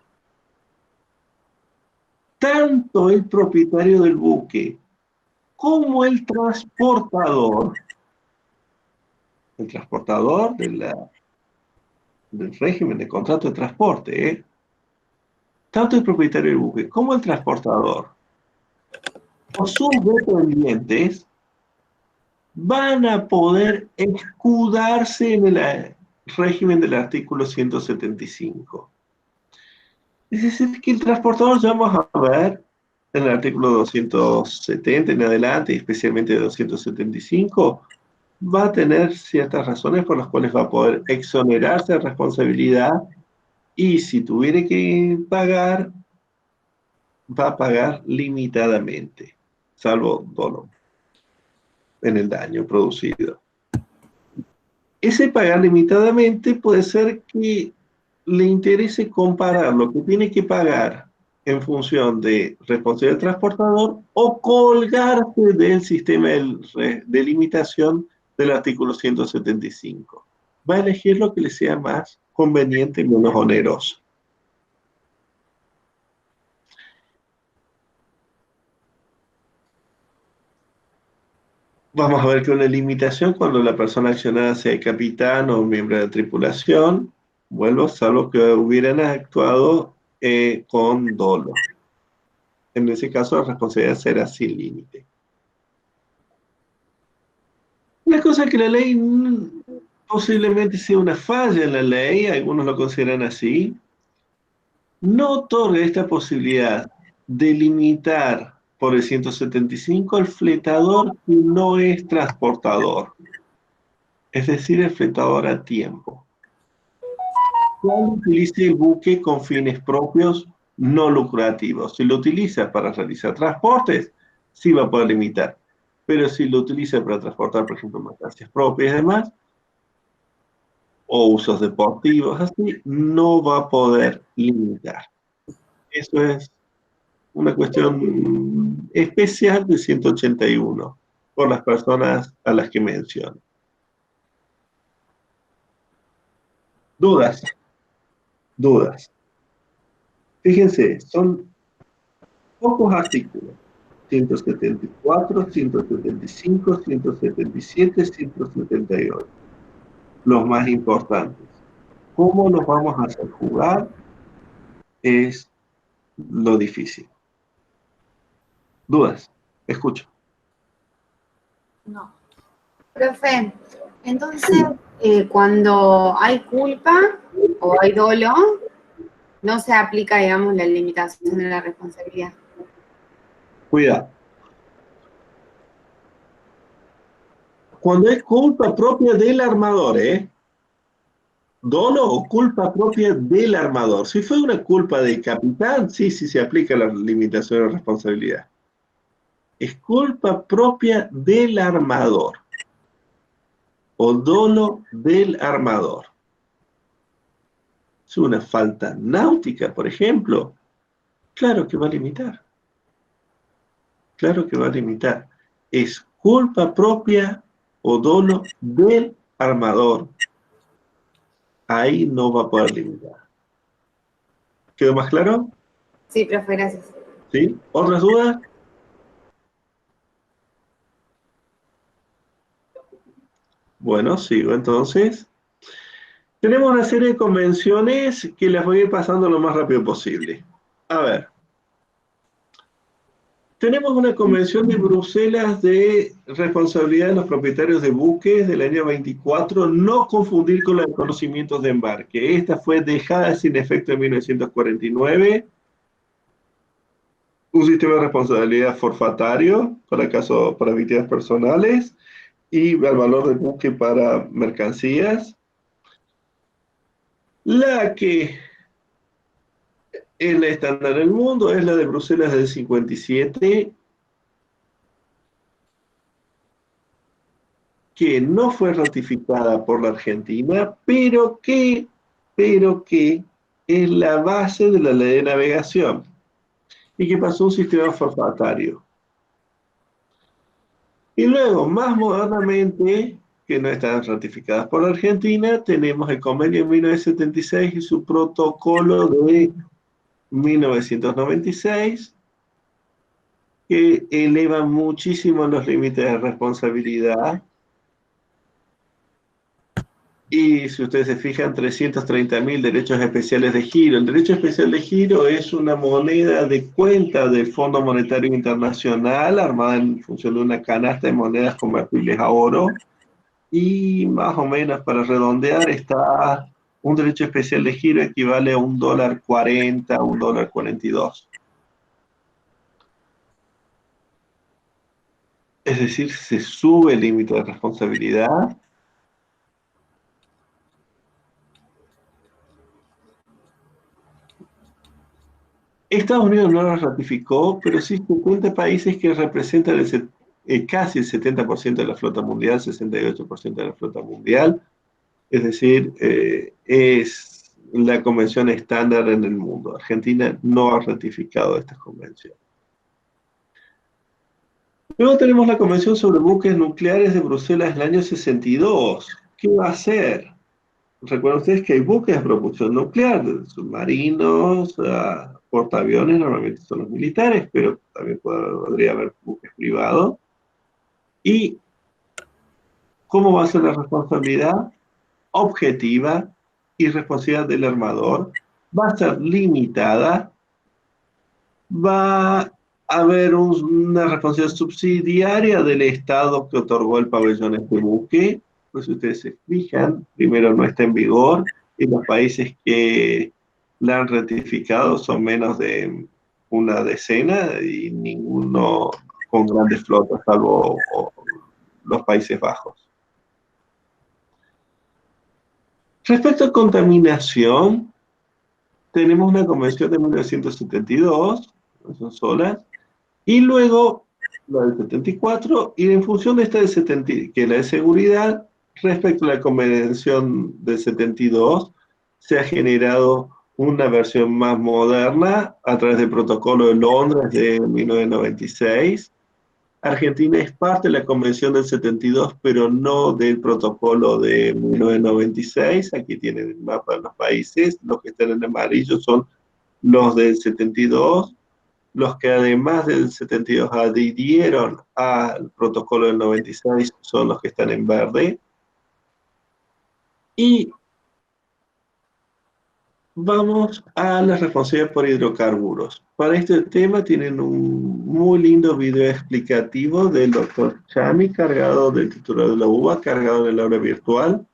tanto el propietario del buque como el transportador del régimen de contrato de transporte, tanto el propietario del buque como el transportador o sus dependientes van a poder escudarse en el régimen del artículo 175. Es decir, que el transportador, ya vamos a ver en el artículo 270 en adelante, especialmente de 275, va a tener ciertas razones por las cuales va a poder exonerarse de responsabilidad y si tuviera que pagar, va a pagar limitadamente, salvo dolo en el daño producido. Ese pagar limitadamente puede ser que le interese comparar lo que tiene que pagar en función de responsabilidad del transportador o colgarse del sistema de limitación del artículo 175. Va a elegir lo que le sea más conveniente y menos oneroso. Vamos a ver que una limitación cuando la persona accionada sea capitán o miembro de la tripulación, vuelvo, salvo que hubieran actuado con dolo. En ese caso, la responsabilidad será sin límite. Una cosa que la ley posiblemente sea una falla en la ley, algunos lo consideran así, no otorga esta posibilidad de limitar por el 175 al fletador que no es transportador, es decir, el fletador a tiempo. Cuando utilice el buque con fines propios no lucrativos. Si lo utiliza para realizar transportes, sí va a poder limitar. Pero si lo utiliza para transportar, por ejemplo, mercancías propias y demás, o usos deportivos, así, no va a poder limitar. Eso es una cuestión especial de 181 por las personas a las que menciono. ¿Dudas? Dudas. Fíjense, son pocos artículos. 174, 175, 177, 178. Los más importantes. ¿Cómo los vamos a hacer jugar? Es lo difícil. ¿Dudas? Escucho. No. Profe, entonces, cuando hay culpa o hay dolo, no se aplica, digamos, la limitación de la responsabilidad. Cuidado. Cuando es culpa propia del armador, dolo o culpa propia del armador. Si fue una culpa del capitán, sí se aplica la limitación de responsabilidad. Es culpa propia del armador o dolo del armador. Es una falta náutica, por ejemplo. Claro que va a limitar. Claro que va a limitar. Es culpa propia o dolo del armador. Ahí no va a poder limitar. ¿Quedó más claro? Sí, profe, gracias. ¿Sí? ¿Otras dudas? Bueno, sigo entonces. Tenemos una serie de convenciones que las voy a ir pasando lo más rápido posible. A ver. Tenemos una convención de Bruselas de responsabilidad de los propietarios de buques del año 24, no confundir con la de conocimientos de embarque. Esta fue dejada sin efecto en 1949. Un sistema de responsabilidad forfatario para víctimas personales y al valor del buque para mercancías. La que es la estándar en el mundo es la de Bruselas del 57, que no fue ratificada por la Argentina, pero que es la base de la ley de navegación y que pasó a un sistema forfatario. Y luego, más modernamente, que no están ratificadas por la Argentina, tenemos el convenio de 1976 y su protocolo de 1996, que eleva muchísimo los límites de responsabilidad. Y si ustedes se fijan, 330.000 derechos especiales de giro. El derecho especial de giro es una moneda de cuenta del Fondo Monetario Internacional, armada en función de una canasta de monedas convertibles a oro. Y más o menos, para redondear, está un derecho especial de giro equivale a $1.40, $1.42. Es decir, se sube el límite de responsabilidad. Estados Unidos no lo ratificó, pero sí 50 países que representan casi el 70% de la flota mundial, 68% de la flota mundial. Es decir, es la convención estándar en el mundo. Argentina no ha ratificado esta convención. Luego tenemos la Convención sobre Buques Nucleares de Bruselas del año 62. ¿Qué va a hacer? Recuerden ustedes que hay buques de propulsión nuclear, submarinos, portaaviones, normalmente son los militares, pero también podría haber buques privados. ¿Y cómo va a ser la responsabilidad? Objetiva y responsabilidad del armador. Va a ser limitada. Va a haber una responsabilidad subsidiaria del Estado que otorgó el pabellón a este buque. Pues si ustedes se fijan, primero no está en vigor y los países que la han ratificado son menos de una decena y ninguno con grandes flotas, salvo los Países Bajos. Respecto a contaminación, tenemos una convención de 1972, no son solas, y luego la del 74, y en función de esta del 70, que es la de seguridad, respecto a la convención del 72, se ha generado una versión más moderna a través del Protocolo de Londres de 1996. Argentina es parte de la Convención del 72, pero no del Protocolo de 1996. Aquí tienen el mapa de los países. Los que están en amarillo son los del 72. Los que además del 72 adhirieron al Protocolo del 96 son los que están en verde. Y vamos a la responsabilidad por hidrocarburos. Para este tema tienen un muy lindo video explicativo del doctor Chami, cargado del titular de la UBA, cargado en el aula virtual.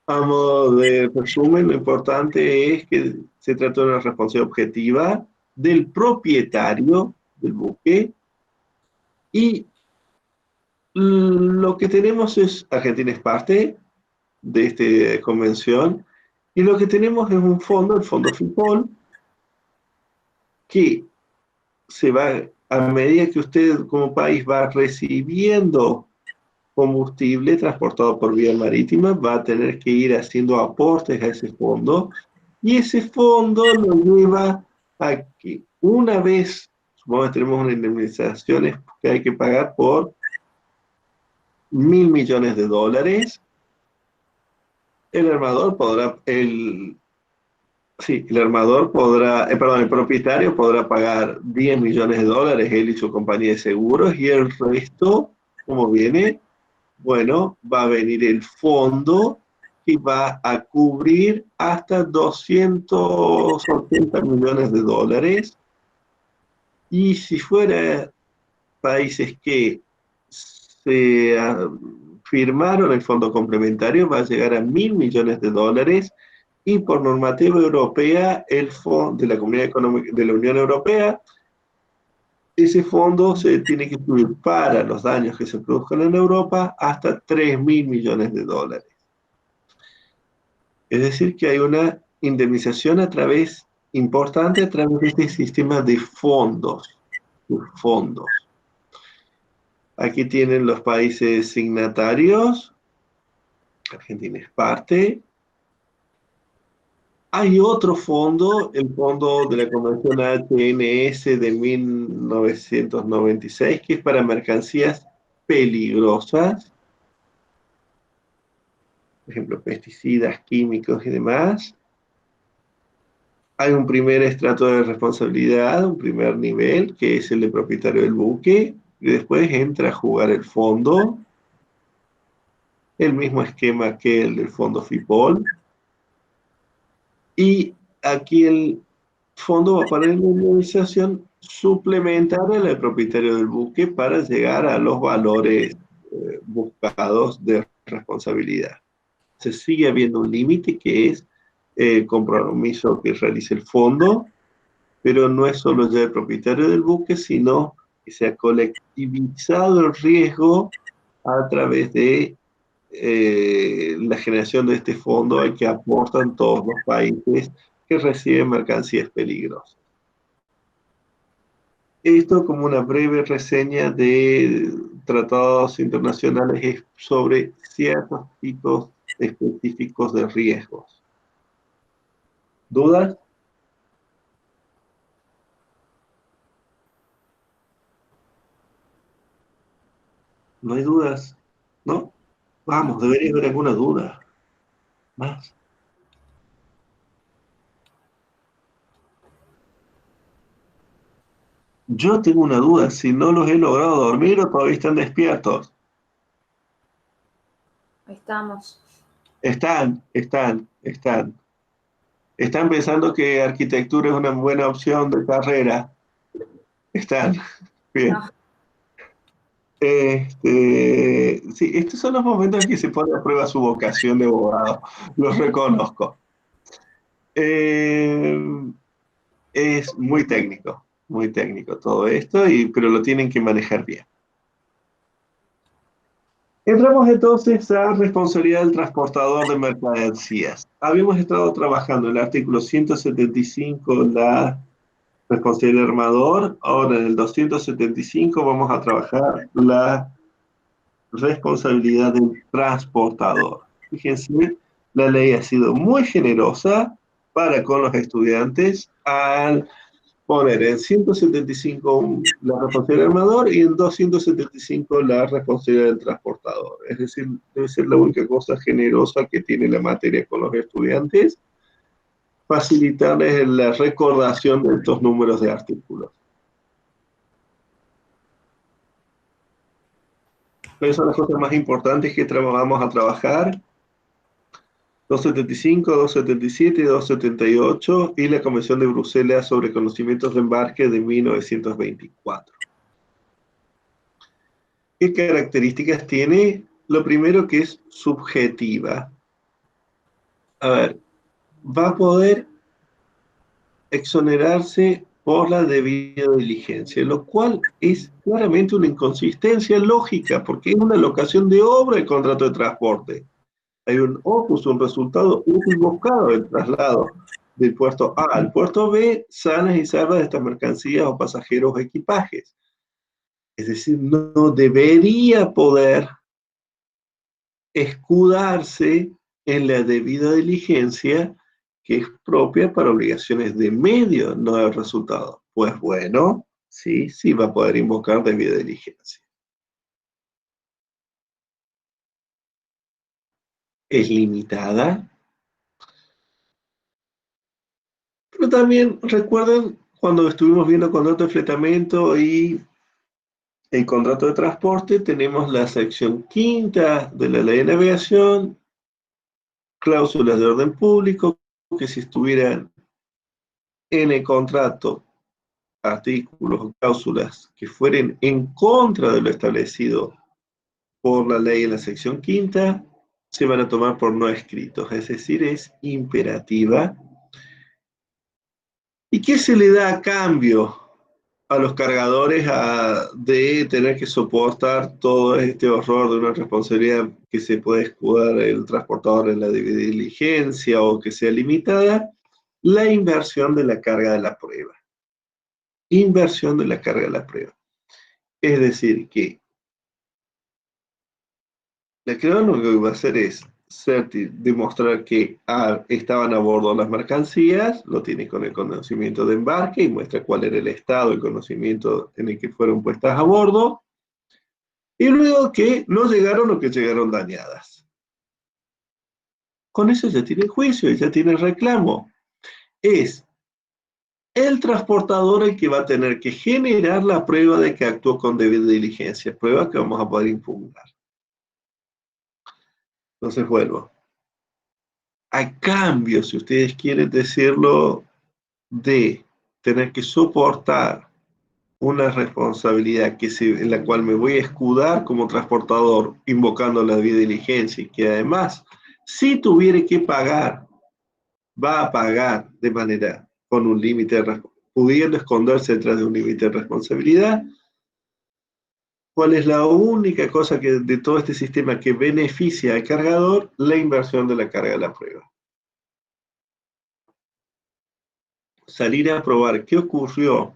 A modo de resumen, lo importante es que se trata de una responsabilidad objetiva del propietario del buque, y lo que tenemos es, Argentina es parte de esta convención, y lo que tenemos es un fondo, el fondo FIPOL, que se va, a medida que usted como país va recibiendo combustible transportado por vía marítima, va a tener que ir haciendo aportes a ese fondo, y ese fondo lo lleva a que una vez, supongamos que tenemos una indemnización que hay que pagar por $1.000 millones, el armador podrá, el propietario podrá pagar $10 millones, él y su compañía de seguros, y el resto, ¿cómo viene? Bueno, va a venir el fondo y va a cubrir hasta $280 millones. Y si fuera países que se firmaron el fondo complementario, va a llegar a $1.000 millones, y por normativa europea, el fondo de la Comunidad Económica de la Unión Europea, ese fondo se tiene que cubrir para los daños que se produzcan en Europa hasta $3.000 millones. Es decir, que hay una indemnización importante a través de este sistema de fondos. Aquí tienen los países signatarios. Argentina es parte. Hay otro fondo, el fondo de la Convención HNS de 1996, que es para mercancías peligrosas, por ejemplo, pesticidas, químicos y demás. Hay un primer estrato de responsabilidad, un primer nivel, que es el de propietario del buque, y después entra a jugar el fondo, el mismo esquema que el del fondo FIPOL. Y aquí el fondo va a poner una indemnización suplementaria al propietario del buque para llegar a los valores buscados de responsabilidad. Se sigue habiendo un límite que es el compromiso que realice el fondo, pero no es solo ya el propietario del buque, sino que se ha colectivizado el riesgo a través de la generación de este fondo al que aportan todos los países que reciben mercancías peligrosas. Esto como una breve reseña de tratados internacionales sobre ciertos tipos específicos de riesgos. ¿Dudas? ¿No hay dudas? ¿No? Vamos, debería haber alguna duda. Más. Yo tengo una duda, si no los he logrado dormir o todavía están despiertos. Ahí estamos. Están. Están pensando que arquitectura es una buena opción de carrera. Están. Bien. No. Sí, estos son los momentos en que se pone a prueba su vocación de abogado. Los reconozco. Es muy técnico todo esto, pero lo tienen que manejar bien. Entramos entonces a responsabilidad del transportador de mercancías. Habíamos estado trabajando en el artículo 175, la responsabilidad del armador. Ahora en el 275 vamos a trabajar la responsabilidad del transportador. Fíjense, la ley ha sido muy generosa para con los estudiantes al poner en 175 la responsabilidad del armador y en 275 la responsabilidad del transportador. Es decir, debe ser la única cosa generosa que tiene la materia con los estudiantes, facilitarles la recordación de estos números de artículos. ¿Cuáles son las cosas más importantes que vamos a trabajar? 275, 277 y 278 y la Convención de Bruselas sobre conocimientos de embarque de 1924. ¿Qué características tiene? Lo primero, que es subjetiva. A ver, va a poder exonerarse por la debida diligencia, lo cual es claramente una inconsistencia lógica, porque es una locación de obra el contrato de transporte. Hay un opus, un resultado útil buscado del traslado del puerto A al puerto B, sanas y salvas de estas mercancías o pasajeros o equipajes. Es decir, no debería poder escudarse en la debida diligencia que es propia para obligaciones de medio, no de resultado. Pues bueno, sí va a poder invocar debida diligencia. Es limitada, pero también recuerden cuando estuvimos viendo contrato de fletamento y el contrato de transporte, tenemos la sección quinta de la ley de navegación, cláusulas de orden público, que si estuvieran en el contrato artículos o cláusulas que fueren en contra de lo establecido por la ley en la sección quinta, se van a tomar por no escritos, es decir, es imperativa. ¿Y qué se le da a cambio a los cargadores de tener que soportar todo este horror de una responsabilidad que se puede escudar el transportador en la diligencia o que sea limitada? La inversión de la carga de la prueba. Inversión de la carga de la prueba. Es decir, que la que lo que va a hacer es demostrar que estaban a bordo las mercancías, lo tiene con el conocimiento de embarque y muestra cuál era el estado y conocimiento en el que fueron puestas a bordo, y luego que no llegaron o que llegaron dañadas. Con eso ya tiene el juicio y ya tiene el reclamo. Es el transportador el que va a tener que generar la prueba de que actuó con debida diligencia, prueba que vamos a poder impugnar. Entonces vuelvo. A cambio, si ustedes quieren decirlo, de tener que soportar una responsabilidad en la cual me voy a escudar como transportador, invocando la debida diligencia, y que además, si tuviera que pagar, va a pagar de manera con un límite, pudiendo esconderse detrás de un límite de responsabilidad. ¿Cuál es la única cosa de todo este sistema que beneficia al cargador? La inversión de la carga de la prueba. Salir a probar qué ocurrió,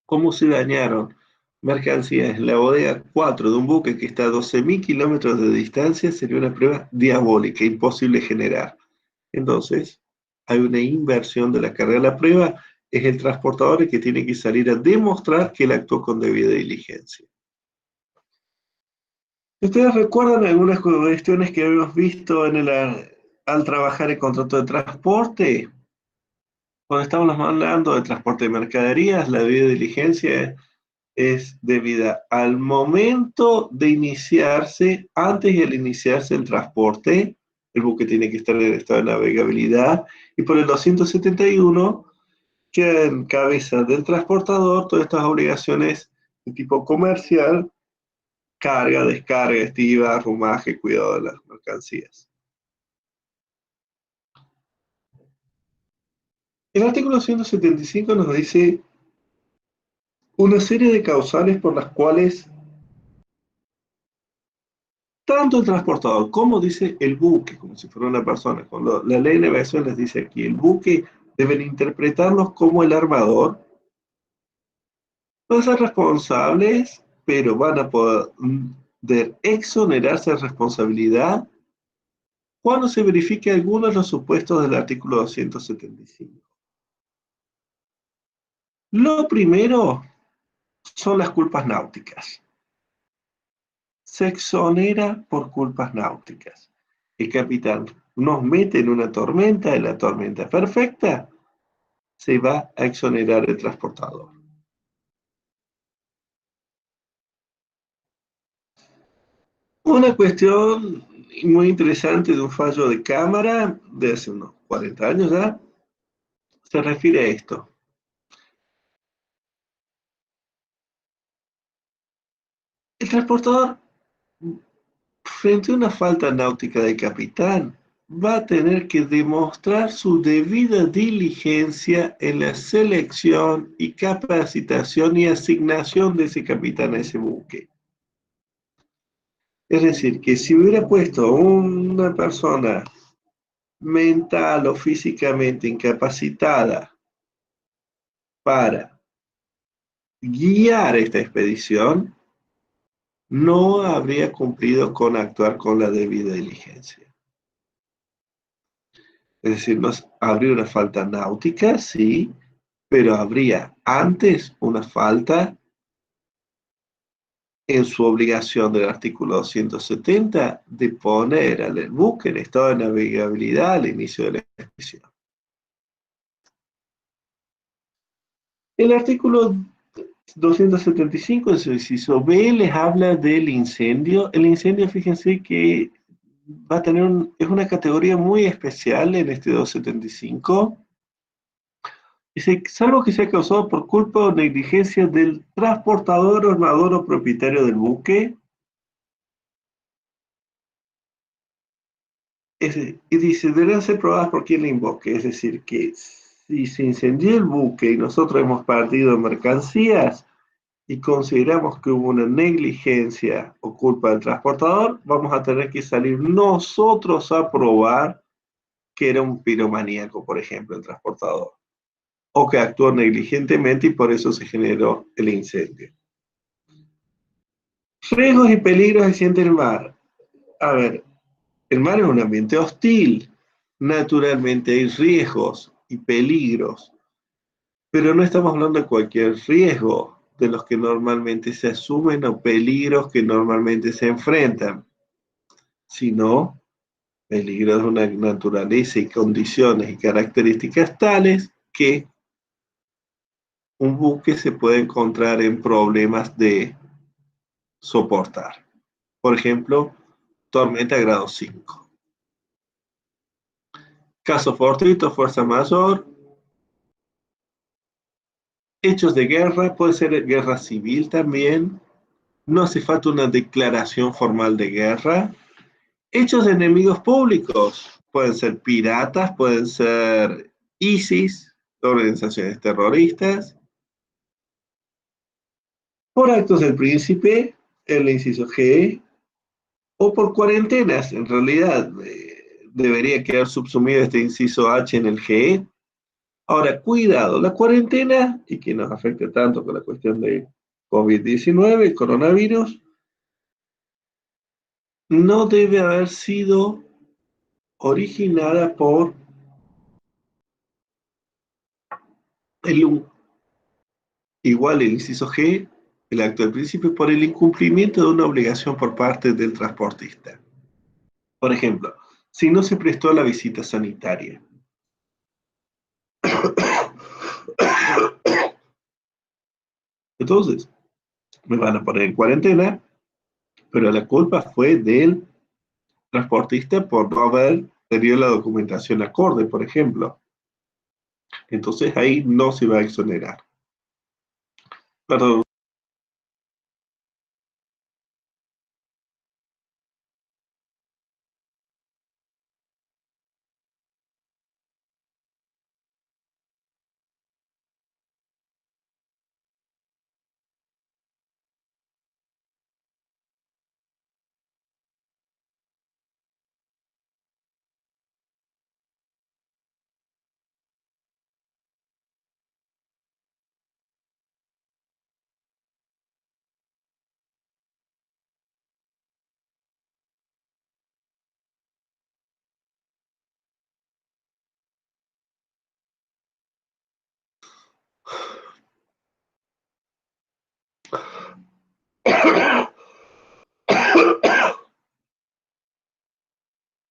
cómo se dañaron mercancías en la bodega 4 de un buque que está a 12.000 kilómetros de distancia sería una prueba diabólica, imposible generar. Entonces, hay una inversión de la carga de la prueba, es el transportador el que tiene que salir a demostrar que él actuó con debida diligencia. ¿Ustedes recuerdan algunas cuestiones que hemos visto al trabajar el contrato de transporte? Cuando estamos hablando de transporte de mercaderías, la debida diligencia es debida al momento de iniciarse, antes y al iniciarse el transporte, el buque tiene que estar en estado de navegabilidad, y por el 271 queda en cabeza del transportador todas estas obligaciones de tipo comercial: carga, descarga, estiva, rumaje, cuidado de las mercancías. El artículo 175 nos dice una serie de causales por las cuales tanto el transportador como dice el buque, como si fuera una persona, cuando la ley de navegación les dice aquí, el buque deben interpretarlos como el armador, van a ser responsables, pero van a poder exonerarse de responsabilidad cuando se verifique alguno de los supuestos del artículo 275. Lo primero son las culpas náuticas. Se exonera por culpas náuticas. El capitán nos mete en una tormenta, en la tormenta perfecta, se va a exonerar el transportador. Una cuestión muy interesante de un fallo de cámara de hace unos 40 años ya, se refiere a esto. El transportador, frente a una falta náutica de capitán, va a tener que demostrar su debida diligencia en la selección y capacitación y asignación de ese capitán a ese buque. Es decir, que si hubiera puesto una persona mental o físicamente incapacitada para guiar esta expedición, no habría cumplido con actuar con la debida diligencia. Es decir, habría una falta náutica, sí, pero habría antes una falta en su obligación del artículo 270 de poner al buque en estado de navegabilidad al inicio de la expedición. El artículo 275 en su inciso B les habla del incendio. El incendio, fíjense que va a tener es una categoría muy especial en este 275. Dice, salvo que sea causado por culpa o negligencia del transportador, armador o propietario del buque. Y dice, deberán ser probadas por quien le invoque. Es decir, que si se incendió el buque y nosotros hemos partido mercancías y consideramos que hubo una negligencia o culpa del transportador, vamos a tener que salir nosotros a probar que era un piromaníaco, por ejemplo, el transportador, o que actuó negligentemente y por eso se generó el incendio. Riesgos y peligros que siente el mar. A ver, el mar es un ambiente hostil, naturalmente hay riesgos y peligros, pero no estamos hablando de cualquier riesgo de los que normalmente se asumen o peligros que normalmente se enfrentan, sino peligros de una naturaleza y condiciones y características tales que un buque se puede encontrar en problemas de soportar. Por ejemplo, tormenta grado 5. Caso fortuito, fuerza mayor, hechos de guerra, puede ser guerra civil también, no hace falta una declaración formal de guerra. Hechos de enemigos públicos, pueden ser piratas, pueden ser ISIS, organizaciones terroristas, por actos del príncipe, el inciso G, o por cuarentenas, en realidad debería quedar subsumido este inciso H en el G. Ahora, cuidado, la cuarentena, y que nos afecta tanto con la cuestión de COVID-19, el coronavirus, no debe haber sido originada por Igual el inciso G, el acto del principio, por el incumplimiento de una obligación por parte del transportista. Por ejemplo, si no se prestó la visita sanitaria. Entonces, me van a poner en cuarentena, pero la culpa fue del transportista por no haber tenido la documentación acorde, por ejemplo. Entonces ahí no se va a exonerar. Perdón.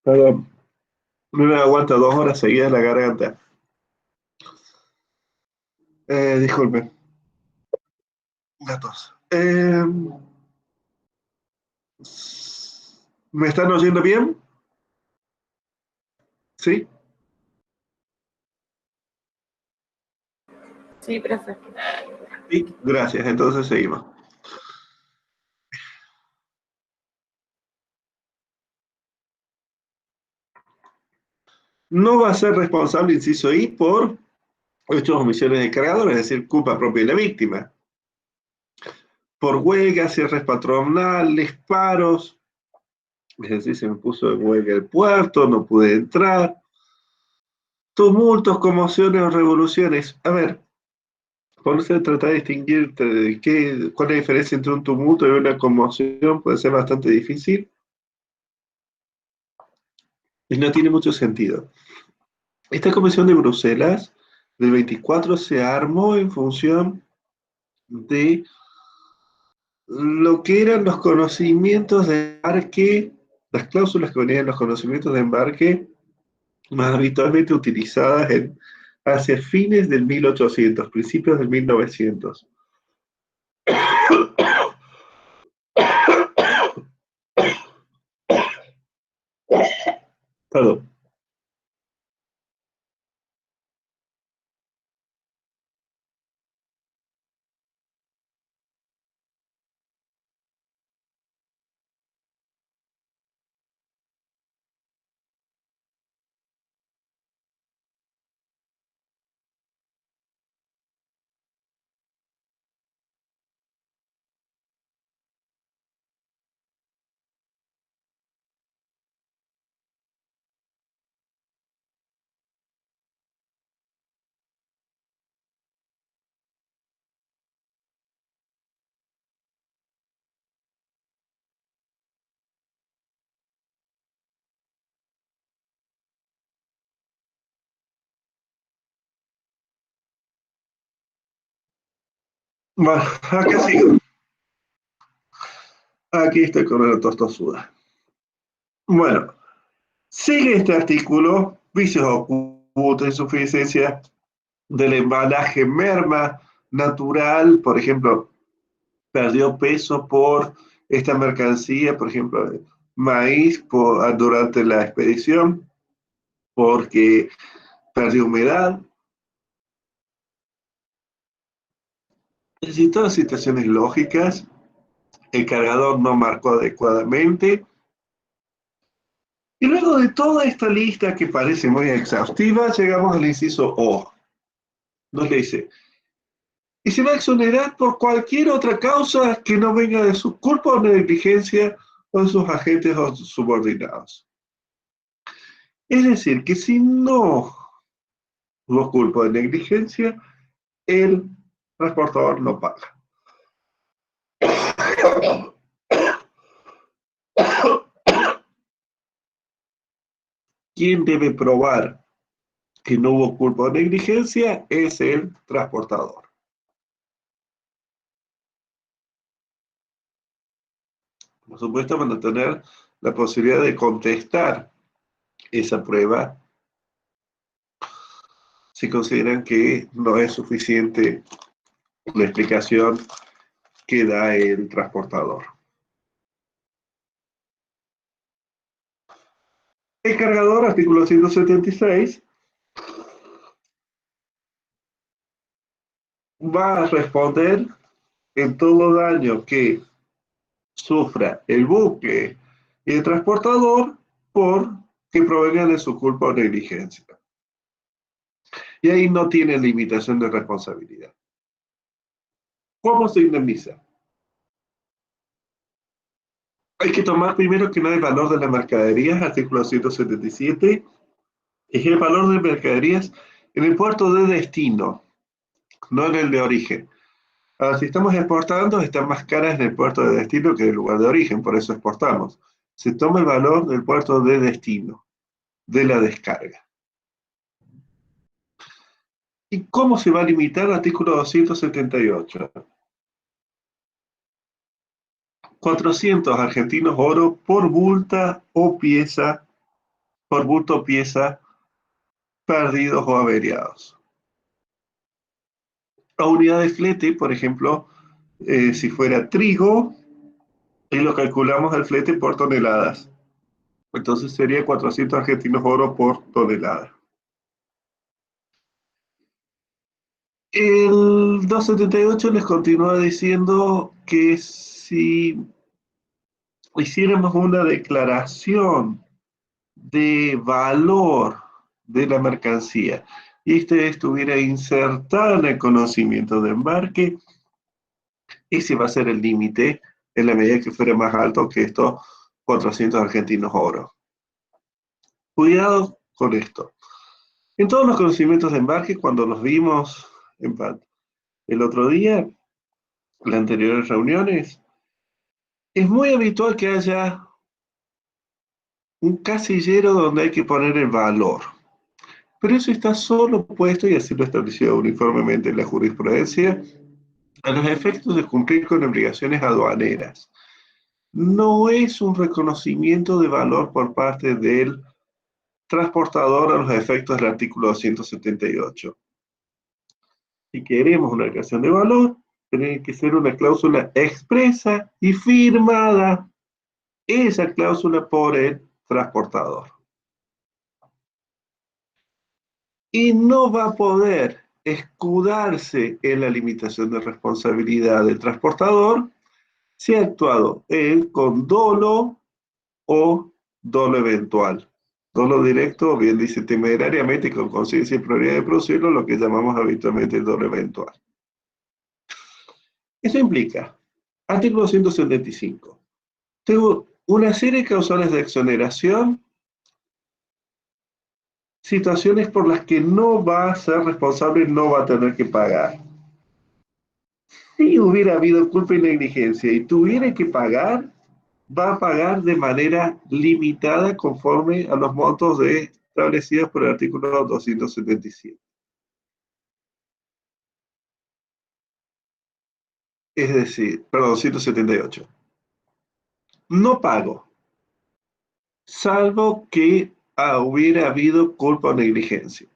Perdón. No me aguanta 2 horas seguidas la garganta. Disculpe. Gatos. ¿Me están oyendo bien? ¿Sí? Sí, profe. Sí, gracias. Entonces seguimos. No va a ser responsable, inciso I, por hechos o omisiones del cargador, es decir, culpa propia de la víctima. Por huelgas, cierres patronales, paros, es decir, se me puso de huelga el puerto, no pude entrar, tumultos, conmociones o revoluciones. A ver, cuando se trata de distinguir cuál es la diferencia entre un tumulto y una conmoción, puede ser bastante difícil y no tiene mucho sentido. Esta Comisión de Bruselas del 24 se armó en función de lo que eran los conocimientos de embarque, las cláusulas que venían en los conocimientos de embarque más habitualmente utilizadas hacia fines del 1800, principios del 1900. Perdón. Bueno, acá sigo. Aquí estoy con la tostosuda. Bueno, sigue este artículo, vicios ocultos, insuficiencia del embalaje, merma natural, por ejemplo, perdió peso por esta mercancía, por ejemplo, maíz durante la expedición, porque perdió humedad. Es decir, todas situaciones lógicas, el cargador no marcó adecuadamente. Y luego de toda esta lista que parece muy exhaustiva, llegamos al inciso O. Nos dice, y se va a exonerar por cualquier otra causa que no venga de su culpa o negligencia o de sus agentes o subordinados. Es decir, que si no hubo culpa de negligencia, el transportador no paga. ¿Quién debe probar que no hubo culpa o negligencia es el transportador. Por supuesto, van a tener la posibilidad de contestar esa prueba si consideran que no es suficiente la explicación que da el transportador. El cargador, artículo 176, va a responder en todo daño que sufra el buque y el transportador por que provenga de su culpa o negligencia. Y ahí no tiene limitación de responsabilidad. ¿Cómo se indemniza? Hay que tomar primero que nada el valor de las mercaderías, artículo 177, es el valor de mercaderías en el puerto de destino, no en el de origen. Ahora, si estamos exportando, están más caras en el puerto de destino que en el lugar de origen, por eso exportamos. Se toma el valor del puerto de destino, de la descarga. ¿Y cómo se va a limitar el artículo 278? 400 argentinos oro por bulta o pieza, por bulto o pieza, perdidos o averiados. La unidad de flete, por ejemplo, si fuera trigo, y lo calculamos el flete por toneladas. Entonces sería 400 argentinos oro por tonelada. El 278 les continúa diciendo que si hiciéramos una declaración de valor de la mercancía y este estuviera insertado en el conocimiento de embarque, ese va a ser el límite en la medida que fuera más alto que estos 400 argentinos oro. Cuidado con esto. En todos los conocimientos de embarque, cuando los vimos el otro día, las anteriores reuniones, es muy habitual que haya un casillero donde hay que poner el valor. Pero eso está solo puesto, y así lo estableció uniformemente la jurisprudencia, a los efectos de cumplir con obligaciones aduaneras. No es un reconocimiento de valor por parte del transportador a los efectos del artículo 278. Si queremos una declaración de valor, tiene que ser una cláusula expresa y firmada, esa cláusula por el transportador. Y no va a poder escudarse en la limitación de responsabilidad del transportador si ha actuado él con dolo o dolo eventual. Dolo directo, o bien dice temerariamente con conciencia y prioridad de producirlo, lo que llamamos habitualmente el dolo eventual. Eso implica, artículo 175, tengo una serie de causales de exoneración, situaciones por las que no va a ser responsable, no va a tener que pagar. Si hubiera habido culpa y negligencia y tuviera que pagar, va a pagar de manera limitada conforme a los montos establecidos por el artículo 277. Es decir, perdón, 178. No pago, salvo que hubiera habido culpa o negligencia.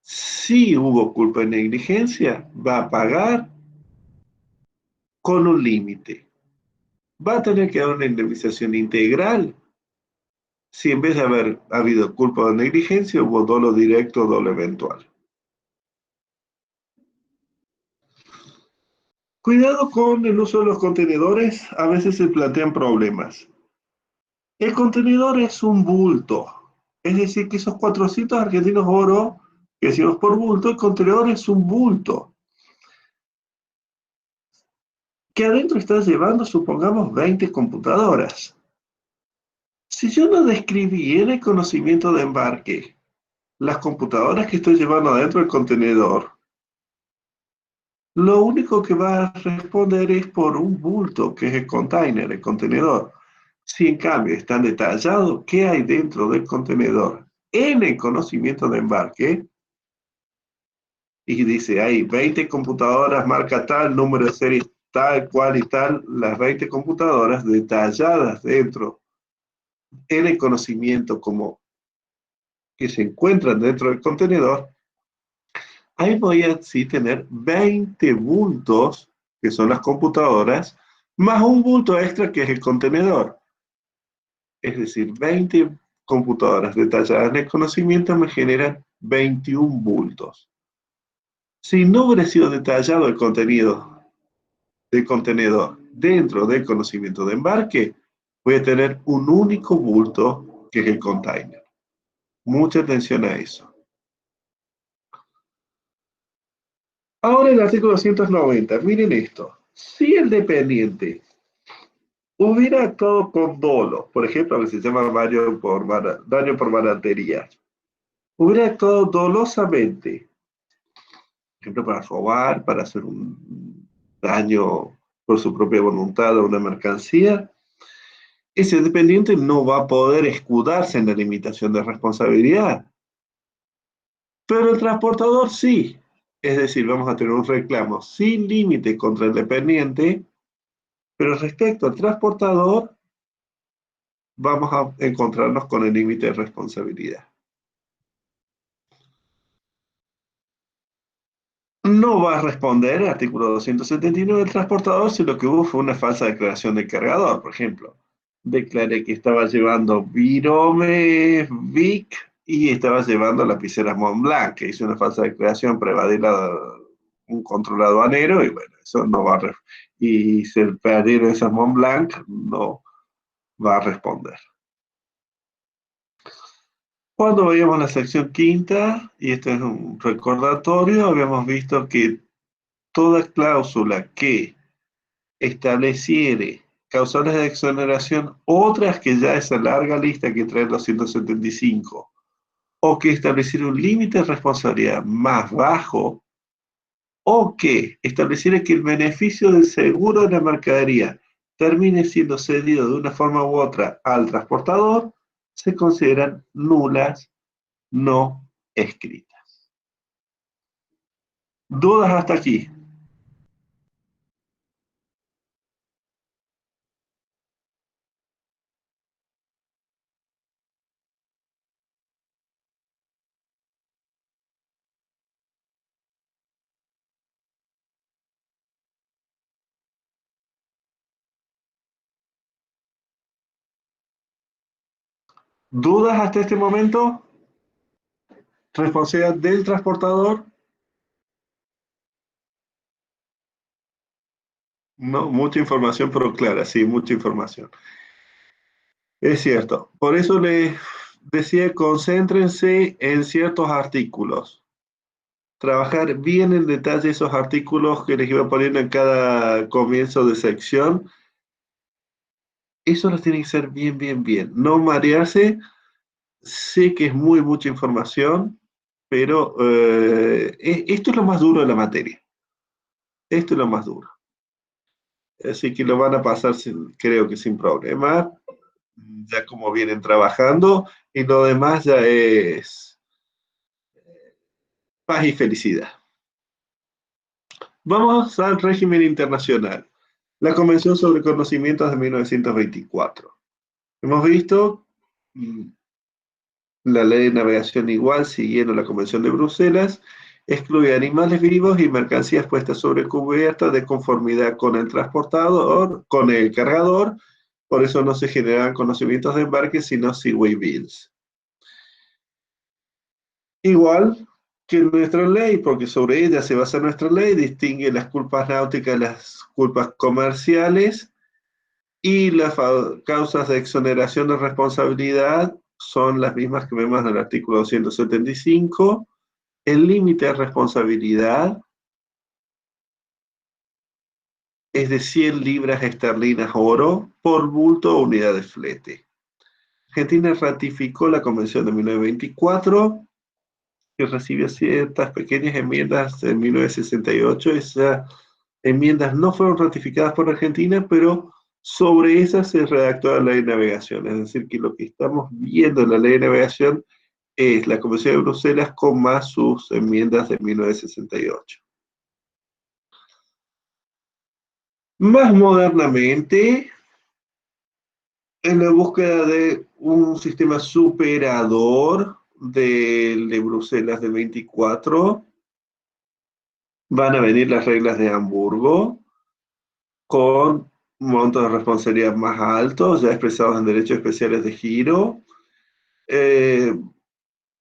Si hubo culpa y negligencia, va a pagar con un límite. Va a tener que dar una indemnización integral si en vez de haber habido culpa o negligencia, hubo dolo directo o dolo eventual. Cuidado con el uso de los contenedores, a veces se plantean problemas. El contenedor es un bulto, es decir, que esos 400 argentinos oro que decimos por bulto, el contenedor es un bulto. Que adentro estás llevando, supongamos, 20 computadoras. Si yo no describí en el conocimiento de embarque las computadoras que estoy llevando adentro del contenedor, lo único que va a responder es por un bulto, que es el container, el contenedor. Si en cambio está detallado qué hay dentro del contenedor en el conocimiento de embarque, y dice, hay 20 computadoras, marca tal, número de serie tal, cual y tal, las 20 computadoras detalladas dentro, en el conocimiento como que se encuentran dentro del contenedor, ahí voy a sí tener 20 bultos, que son las computadoras, más un bulto extra que es el contenedor. Es decir, 20 computadoras detalladas en el conocimiento me generan 21 bultos. Si no hubiera sido detallado el contenido del contenedor dentro del conocimiento de embarque, voy a tener un único bulto que es el container. Mucha atención a eso. Ahora el artículo 290, miren esto. Si el dependiente hubiera actuado con dolo, por ejemplo, lo que se llama daño por baratería, hubiera actuado dolosamente, por ejemplo, para robar, para hacer un daño por su propia voluntad a una mercancía, ese dependiente no va a poder escudarse en la limitación de responsabilidad. Pero el transportador sí. Es decir, vamos a tener un reclamo sin límite contra el dependiente, pero respecto al transportador, vamos a encontrarnos con el límite de responsabilidad. No va a responder el artículo 279 del transportador si lo que hubo fue una falsa declaración del cargador. Por ejemplo, declaré que estaba llevando Virome Vic y estaba llevando lapiceras Montblanc, que hizo una falsa declaración para evadir un control aduanero, y bueno, eso no va a y si el perdieron esas Montblanc, no va a responder. Cuando veíamos la sección quinta, y esto es un recordatorio, habíamos visto que toda cláusula que estableciere causales de exoneración, otras que ya esa larga lista que trae los 175, o que estableciera un límite de responsabilidad más bajo, o que estableciera que el beneficio del seguro de la mercadería termine siendo cedido de una forma u otra al transportador, se consideran nulas, no escritas. ¿Dudas hasta aquí? ¿Dudas hasta este momento? ¿Responsabilidad del transportador? No, mucha información, pero clara, sí, mucha información. Es cierto. Por eso les decía, concéntrense en ciertos artículos. Trabajar bien en detalle esos artículos que les iba poniendo en cada comienzo de sección. Eso los tiene que ser bien, bien, bien. No marearse. Sé que es mucha información, pero esto es lo más duro de la materia. Esto es lo más duro. Así que lo van a pasar, creo que sin problema, ya como vienen trabajando, y lo demás ya es paz y felicidad. Vamos al régimen internacional. La Convención sobre Conocimientos de 1924. Hemos visto la ley de navegación igual, siguiendo la Convención de Bruselas, excluye animales vivos y mercancías puestas sobre cubierta de conformidad con el transportador, con el cargador. Por eso no se generan conocimientos de embarque, sino seaway bills. Igual que nuestra ley, porque sobre ella se basa nuestra ley, distingue las culpas náuticas de las culpas comerciales, y las causas de exoneración de responsabilidad son las mismas que vemos en el artículo 275. El límite de responsabilidad es de 100 libras esterlinas oro por bulto o unidad de flete. Argentina ratificó la Convención de 1924, que recibió ciertas pequeñas enmiendas en 1968. Esas enmiendas no fueron ratificadas por Argentina, pero sobre esas se redactó la ley de navegación. Es decir, que lo que estamos viendo en la ley de navegación es la Convención de Bruselas con más sus enmiendas de 1968. Más modernamente, en la búsqueda de un sistema superador de Bruselas de 24, van a venir las reglas de Hamburgo, con montos de responsabilidad más altos, ya expresados en derechos especiales de giro.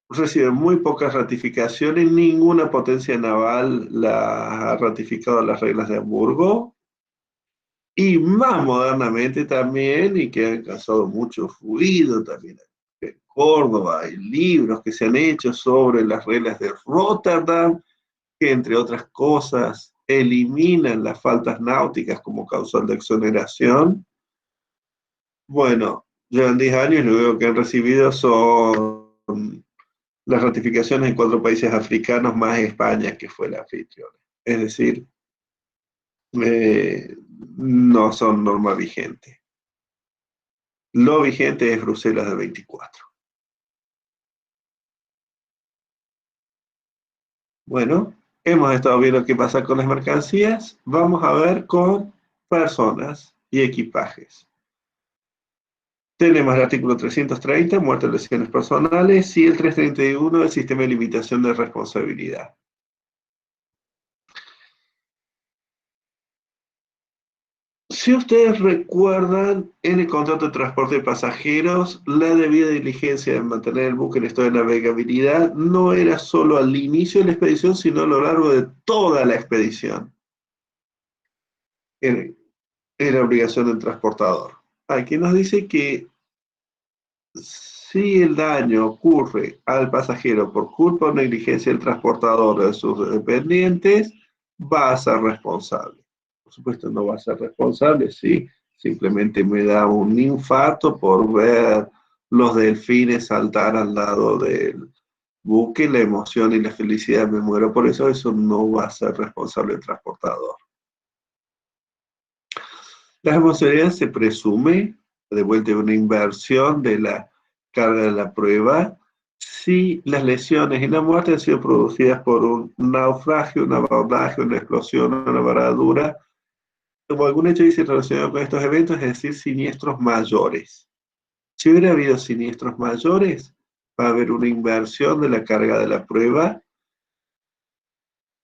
Reciben muy pocas ratificaciones, ninguna potencia naval ha ratificado las reglas de Hamburgo. Y más modernamente también, y que han causado mucho ruido también en Córdoba, hay libros que se han hecho sobre las reglas de Rotterdam, que entre otras cosas eliminan las faltas náuticas como causal de exoneración. Bueno, llevan 10 años y lo único que han recibido son las ratificaciones en 4 países africanos más España, que fue la anfitriona. Es decir, no son norma vigente. Lo vigente es Bruselas de 24. Bueno, hemos estado viendo qué pasa con las mercancías. Vamos a ver con personas y equipajes. Tenemos el artículo 330, muerte de lesiones personales, y el 331, el sistema de limitación de responsabilidad. Si ustedes recuerdan, en el contrato de transporte de pasajeros, la debida diligencia de mantener el buque en estado de navegabilidad no era solo al inicio de la expedición, sino a lo largo de toda la expedición. Era obligación del transportador. Aquí nos dice que si el daño ocurre al pasajero por culpa o negligencia del transportador o de sus dependientes, va a ser responsable. Por supuesto, no va a ser responsable si simplemente me da un infarto por ver los delfines saltar al lado del buque, la emoción y la felicidad, me muero por eso, eso no va a ser responsable el transportador. La responsabilidad se presume, de vuelta de una inversión de la carga de la prueba, si las lesiones y la muerte han sido producidas por un naufragio, un abordaje, una explosión, una varadura, o algún hecho relacionado con estos eventos, es decir, siniestros mayores. Si hubiera habido siniestros mayores, va a haber una inversión de la carga de la prueba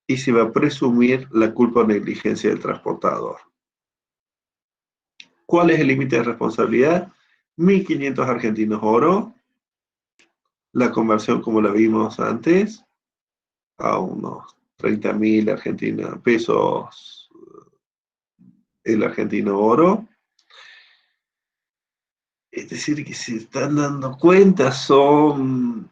y se va a presumir la culpa o negligencia del transportador. ¿Cuál es el límite de responsabilidad? 1.500 argentinos oro. La conversión, como la vimos antes, a unos 30.000 argentinos pesos el argentino oro. Es decir, que si están dando cuenta, son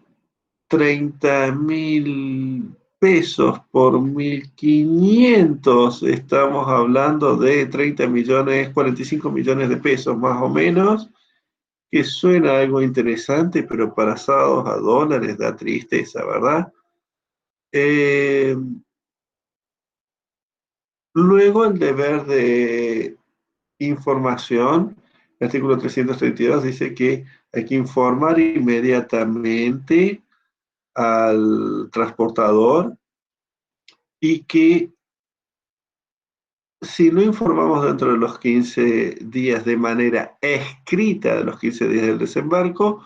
30.000 pesos por 1.500. Estamos hablando de 30 millones, 45 millones de pesos más o menos, que suena algo interesante, pero pasados a dólares da tristeza, ¿verdad? Luego el deber de información, el artículo 332 dice que hay que informar inmediatamente al transportador y que si no informamos dentro de los 15 días de manera escrita de los 15 días del desembarco,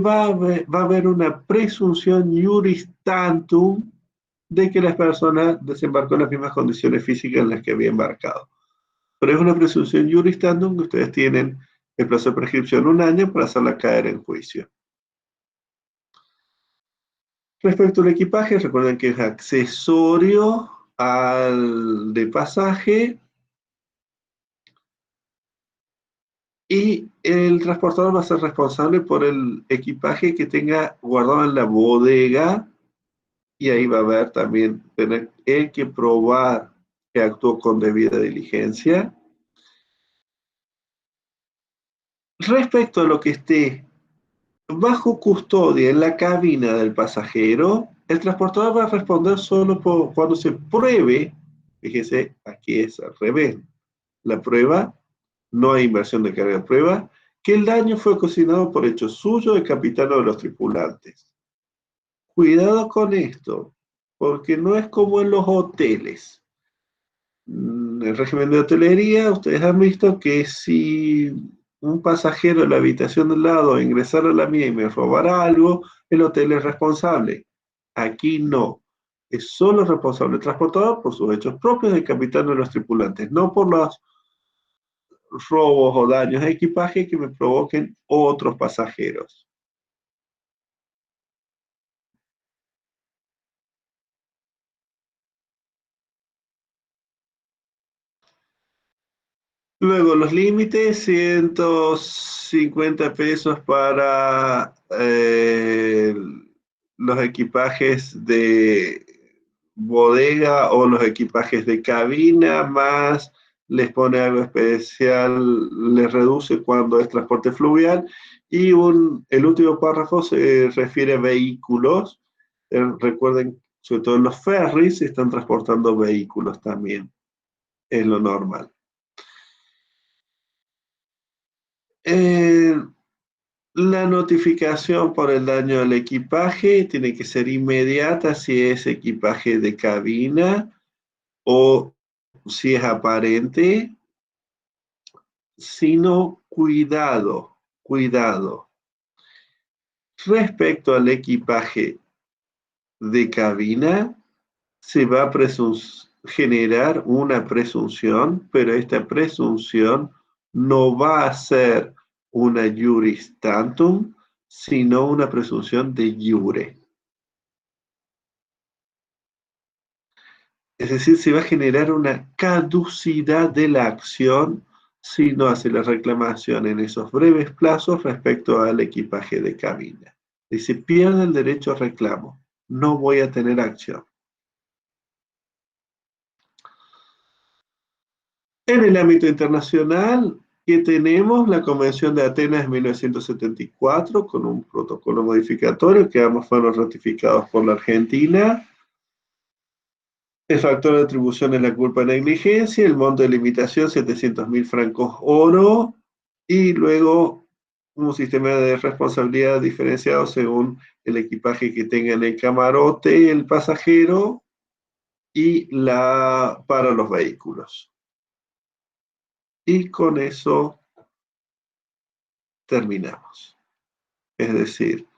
va a haber una presunción iuris tantum de que la persona desembarcó en las mismas condiciones físicas en las que había embarcado. Pero es una presunción iuris tantum que ustedes tienen el plazo de prescripción 1 año para hacerla caer en juicio. Respecto al equipaje, recuerden que es accesorio al de pasaje y el transportador va a ser responsable por el equipaje que tenga guardado en la bodega, y ahí va a haber también tener el que probar que actuó con debida diligencia. Respecto a lo que esté bajo custodia en la cabina del pasajero, el transportador va a responder solo cuando se pruebe, fíjese, aquí es al revés, la prueba, no hay inversión de carga de prueba, que el daño fue ocasionado por hecho suyo del capitán o de los tripulantes. Cuidado con esto, porque no es como en los hoteles. En el régimen de hotelería, ustedes han visto que si un pasajero en la habitación del lado ingresara a la mía y me robara algo, el hotel es responsable. Aquí no. Es solo responsable el transportador por sus hechos propios del capitán o de los tripulantes, no por los robos o daños de equipaje que me provoquen otros pasajeros. Luego, los límites, 150 pesos para los equipajes de bodega o los equipajes de cabina, más les pone algo especial, les reduce cuando es transporte fluvial. Y el último párrafo se refiere a vehículos. Recuerden, sobre todo en los ferries, se están transportando vehículos también, es lo normal. La notificación por el daño al equipaje tiene que ser inmediata si es equipaje de cabina o si es aparente. Sino cuidado, cuidado. Respecto al equipaje de cabina, se va a generar una presunción, pero esta presunción no va a ser una iuris tantum, sino una presunción de iure. Es decir, se va a generar una caducidad de la acción si no hace la reclamación en esos breves plazos respecto al equipaje de cabina. Y se pierde el derecho a reclamo. No voy a tener acción. En el ámbito internacional, ¿qué tenemos? La Convención de Atenas de 1974, con un protocolo modificatorio que ambos fueron ratificados por la Argentina. El factor de atribución es la culpa de negligencia, el monto de limitación 700.000 francos oro, y luego un sistema de responsabilidad diferenciado según el equipaje que tenga en el camarote el pasajero y para los vehículos. Y con eso terminamos. Es decir,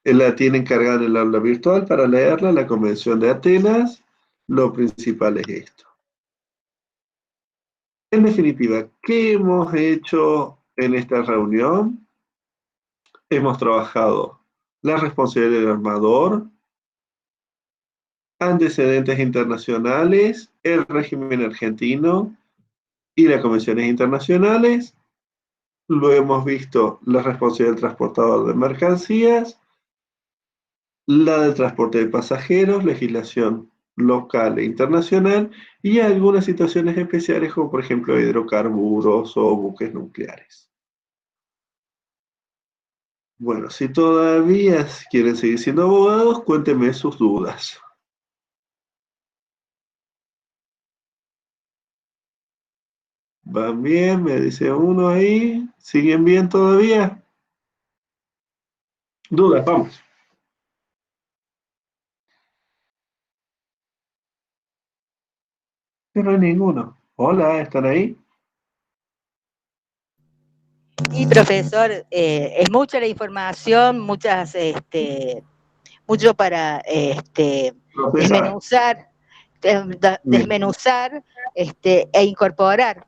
la tienen cargada en el aula virtual para leerla, la Convención de Atenas. Lo principal es esto. En definitiva, ¿qué hemos hecho en esta reunión? Hemos trabajado la responsabilidad del armador, antecedentes internacionales, el régimen argentino y las convenciones internacionales. Luego hemos visto la responsabilidad del transportador de mercancías, la del transporte de pasajeros, legislación local e internacional, y algunas situaciones especiales como por ejemplo hidrocarburos o buques nucleares. Bueno, si todavía quieren seguir siendo abogados, cuéntenme sus dudas. ¿Van bien? Me dice uno ahí. ¿Siguen bien todavía? Dudas, vamos. No hay ninguno. Hola, ¿están ahí? Y profesor, es mucha la información, mucho para desmenuzar e incorporar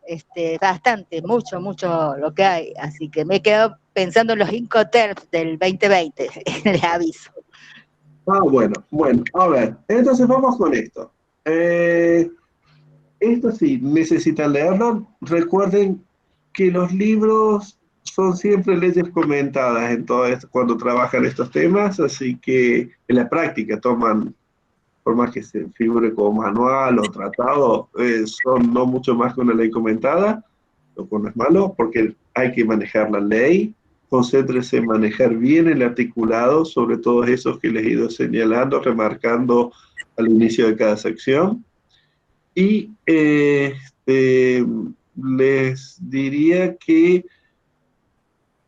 bastante, mucho lo que hay. Así que me he quedado pensando en los Incoterms del 2020, les aviso. Bueno, a ver, entonces vamos con esto. Esto sí, necesitan leerlo. Recuerden que los libros son siempre leyes comentadas en todo esto, cuando trabajan estos temas, así que en la práctica toman, por más que se figure como manual o tratado, son no mucho más que una ley comentada, lo cual no es malo, porque hay que manejar la ley. Concéntrese en manejar bien el articulado, sobre todo esos que les he ido señalando, remarcando al inicio de cada sección. Y les diría que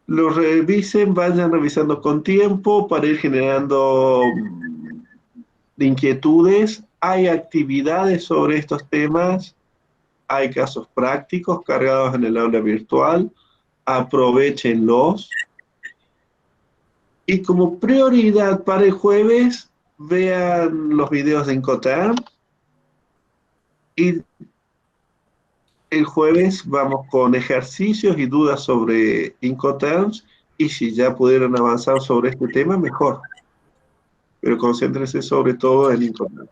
lo revisen, vayan revisando con tiempo para ir generando inquietudes. Hay actividades sobre estos temas, hay casos prácticos cargados en el aula virtual, aprovéchenlos. Y como prioridad para el jueves, vean los videos de Incoterm. Y el jueves vamos con ejercicios y dudas sobre Incoterms. Y si ya pudieron avanzar sobre este tema, mejor. Pero concéntrense sobre todo en Incoterms.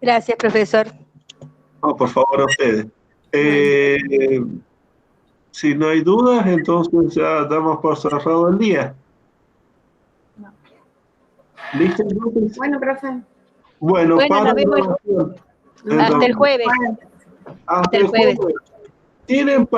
Gracias, profesor. No, por favor, a ustedes. Si no hay dudas, entonces ya damos por cerrado el día. ¿Listo? Entonces? Bueno, profe. Bueno, Bueno, para nos vemos grabación. hasta el jueves. Hasta el jueves. Tienen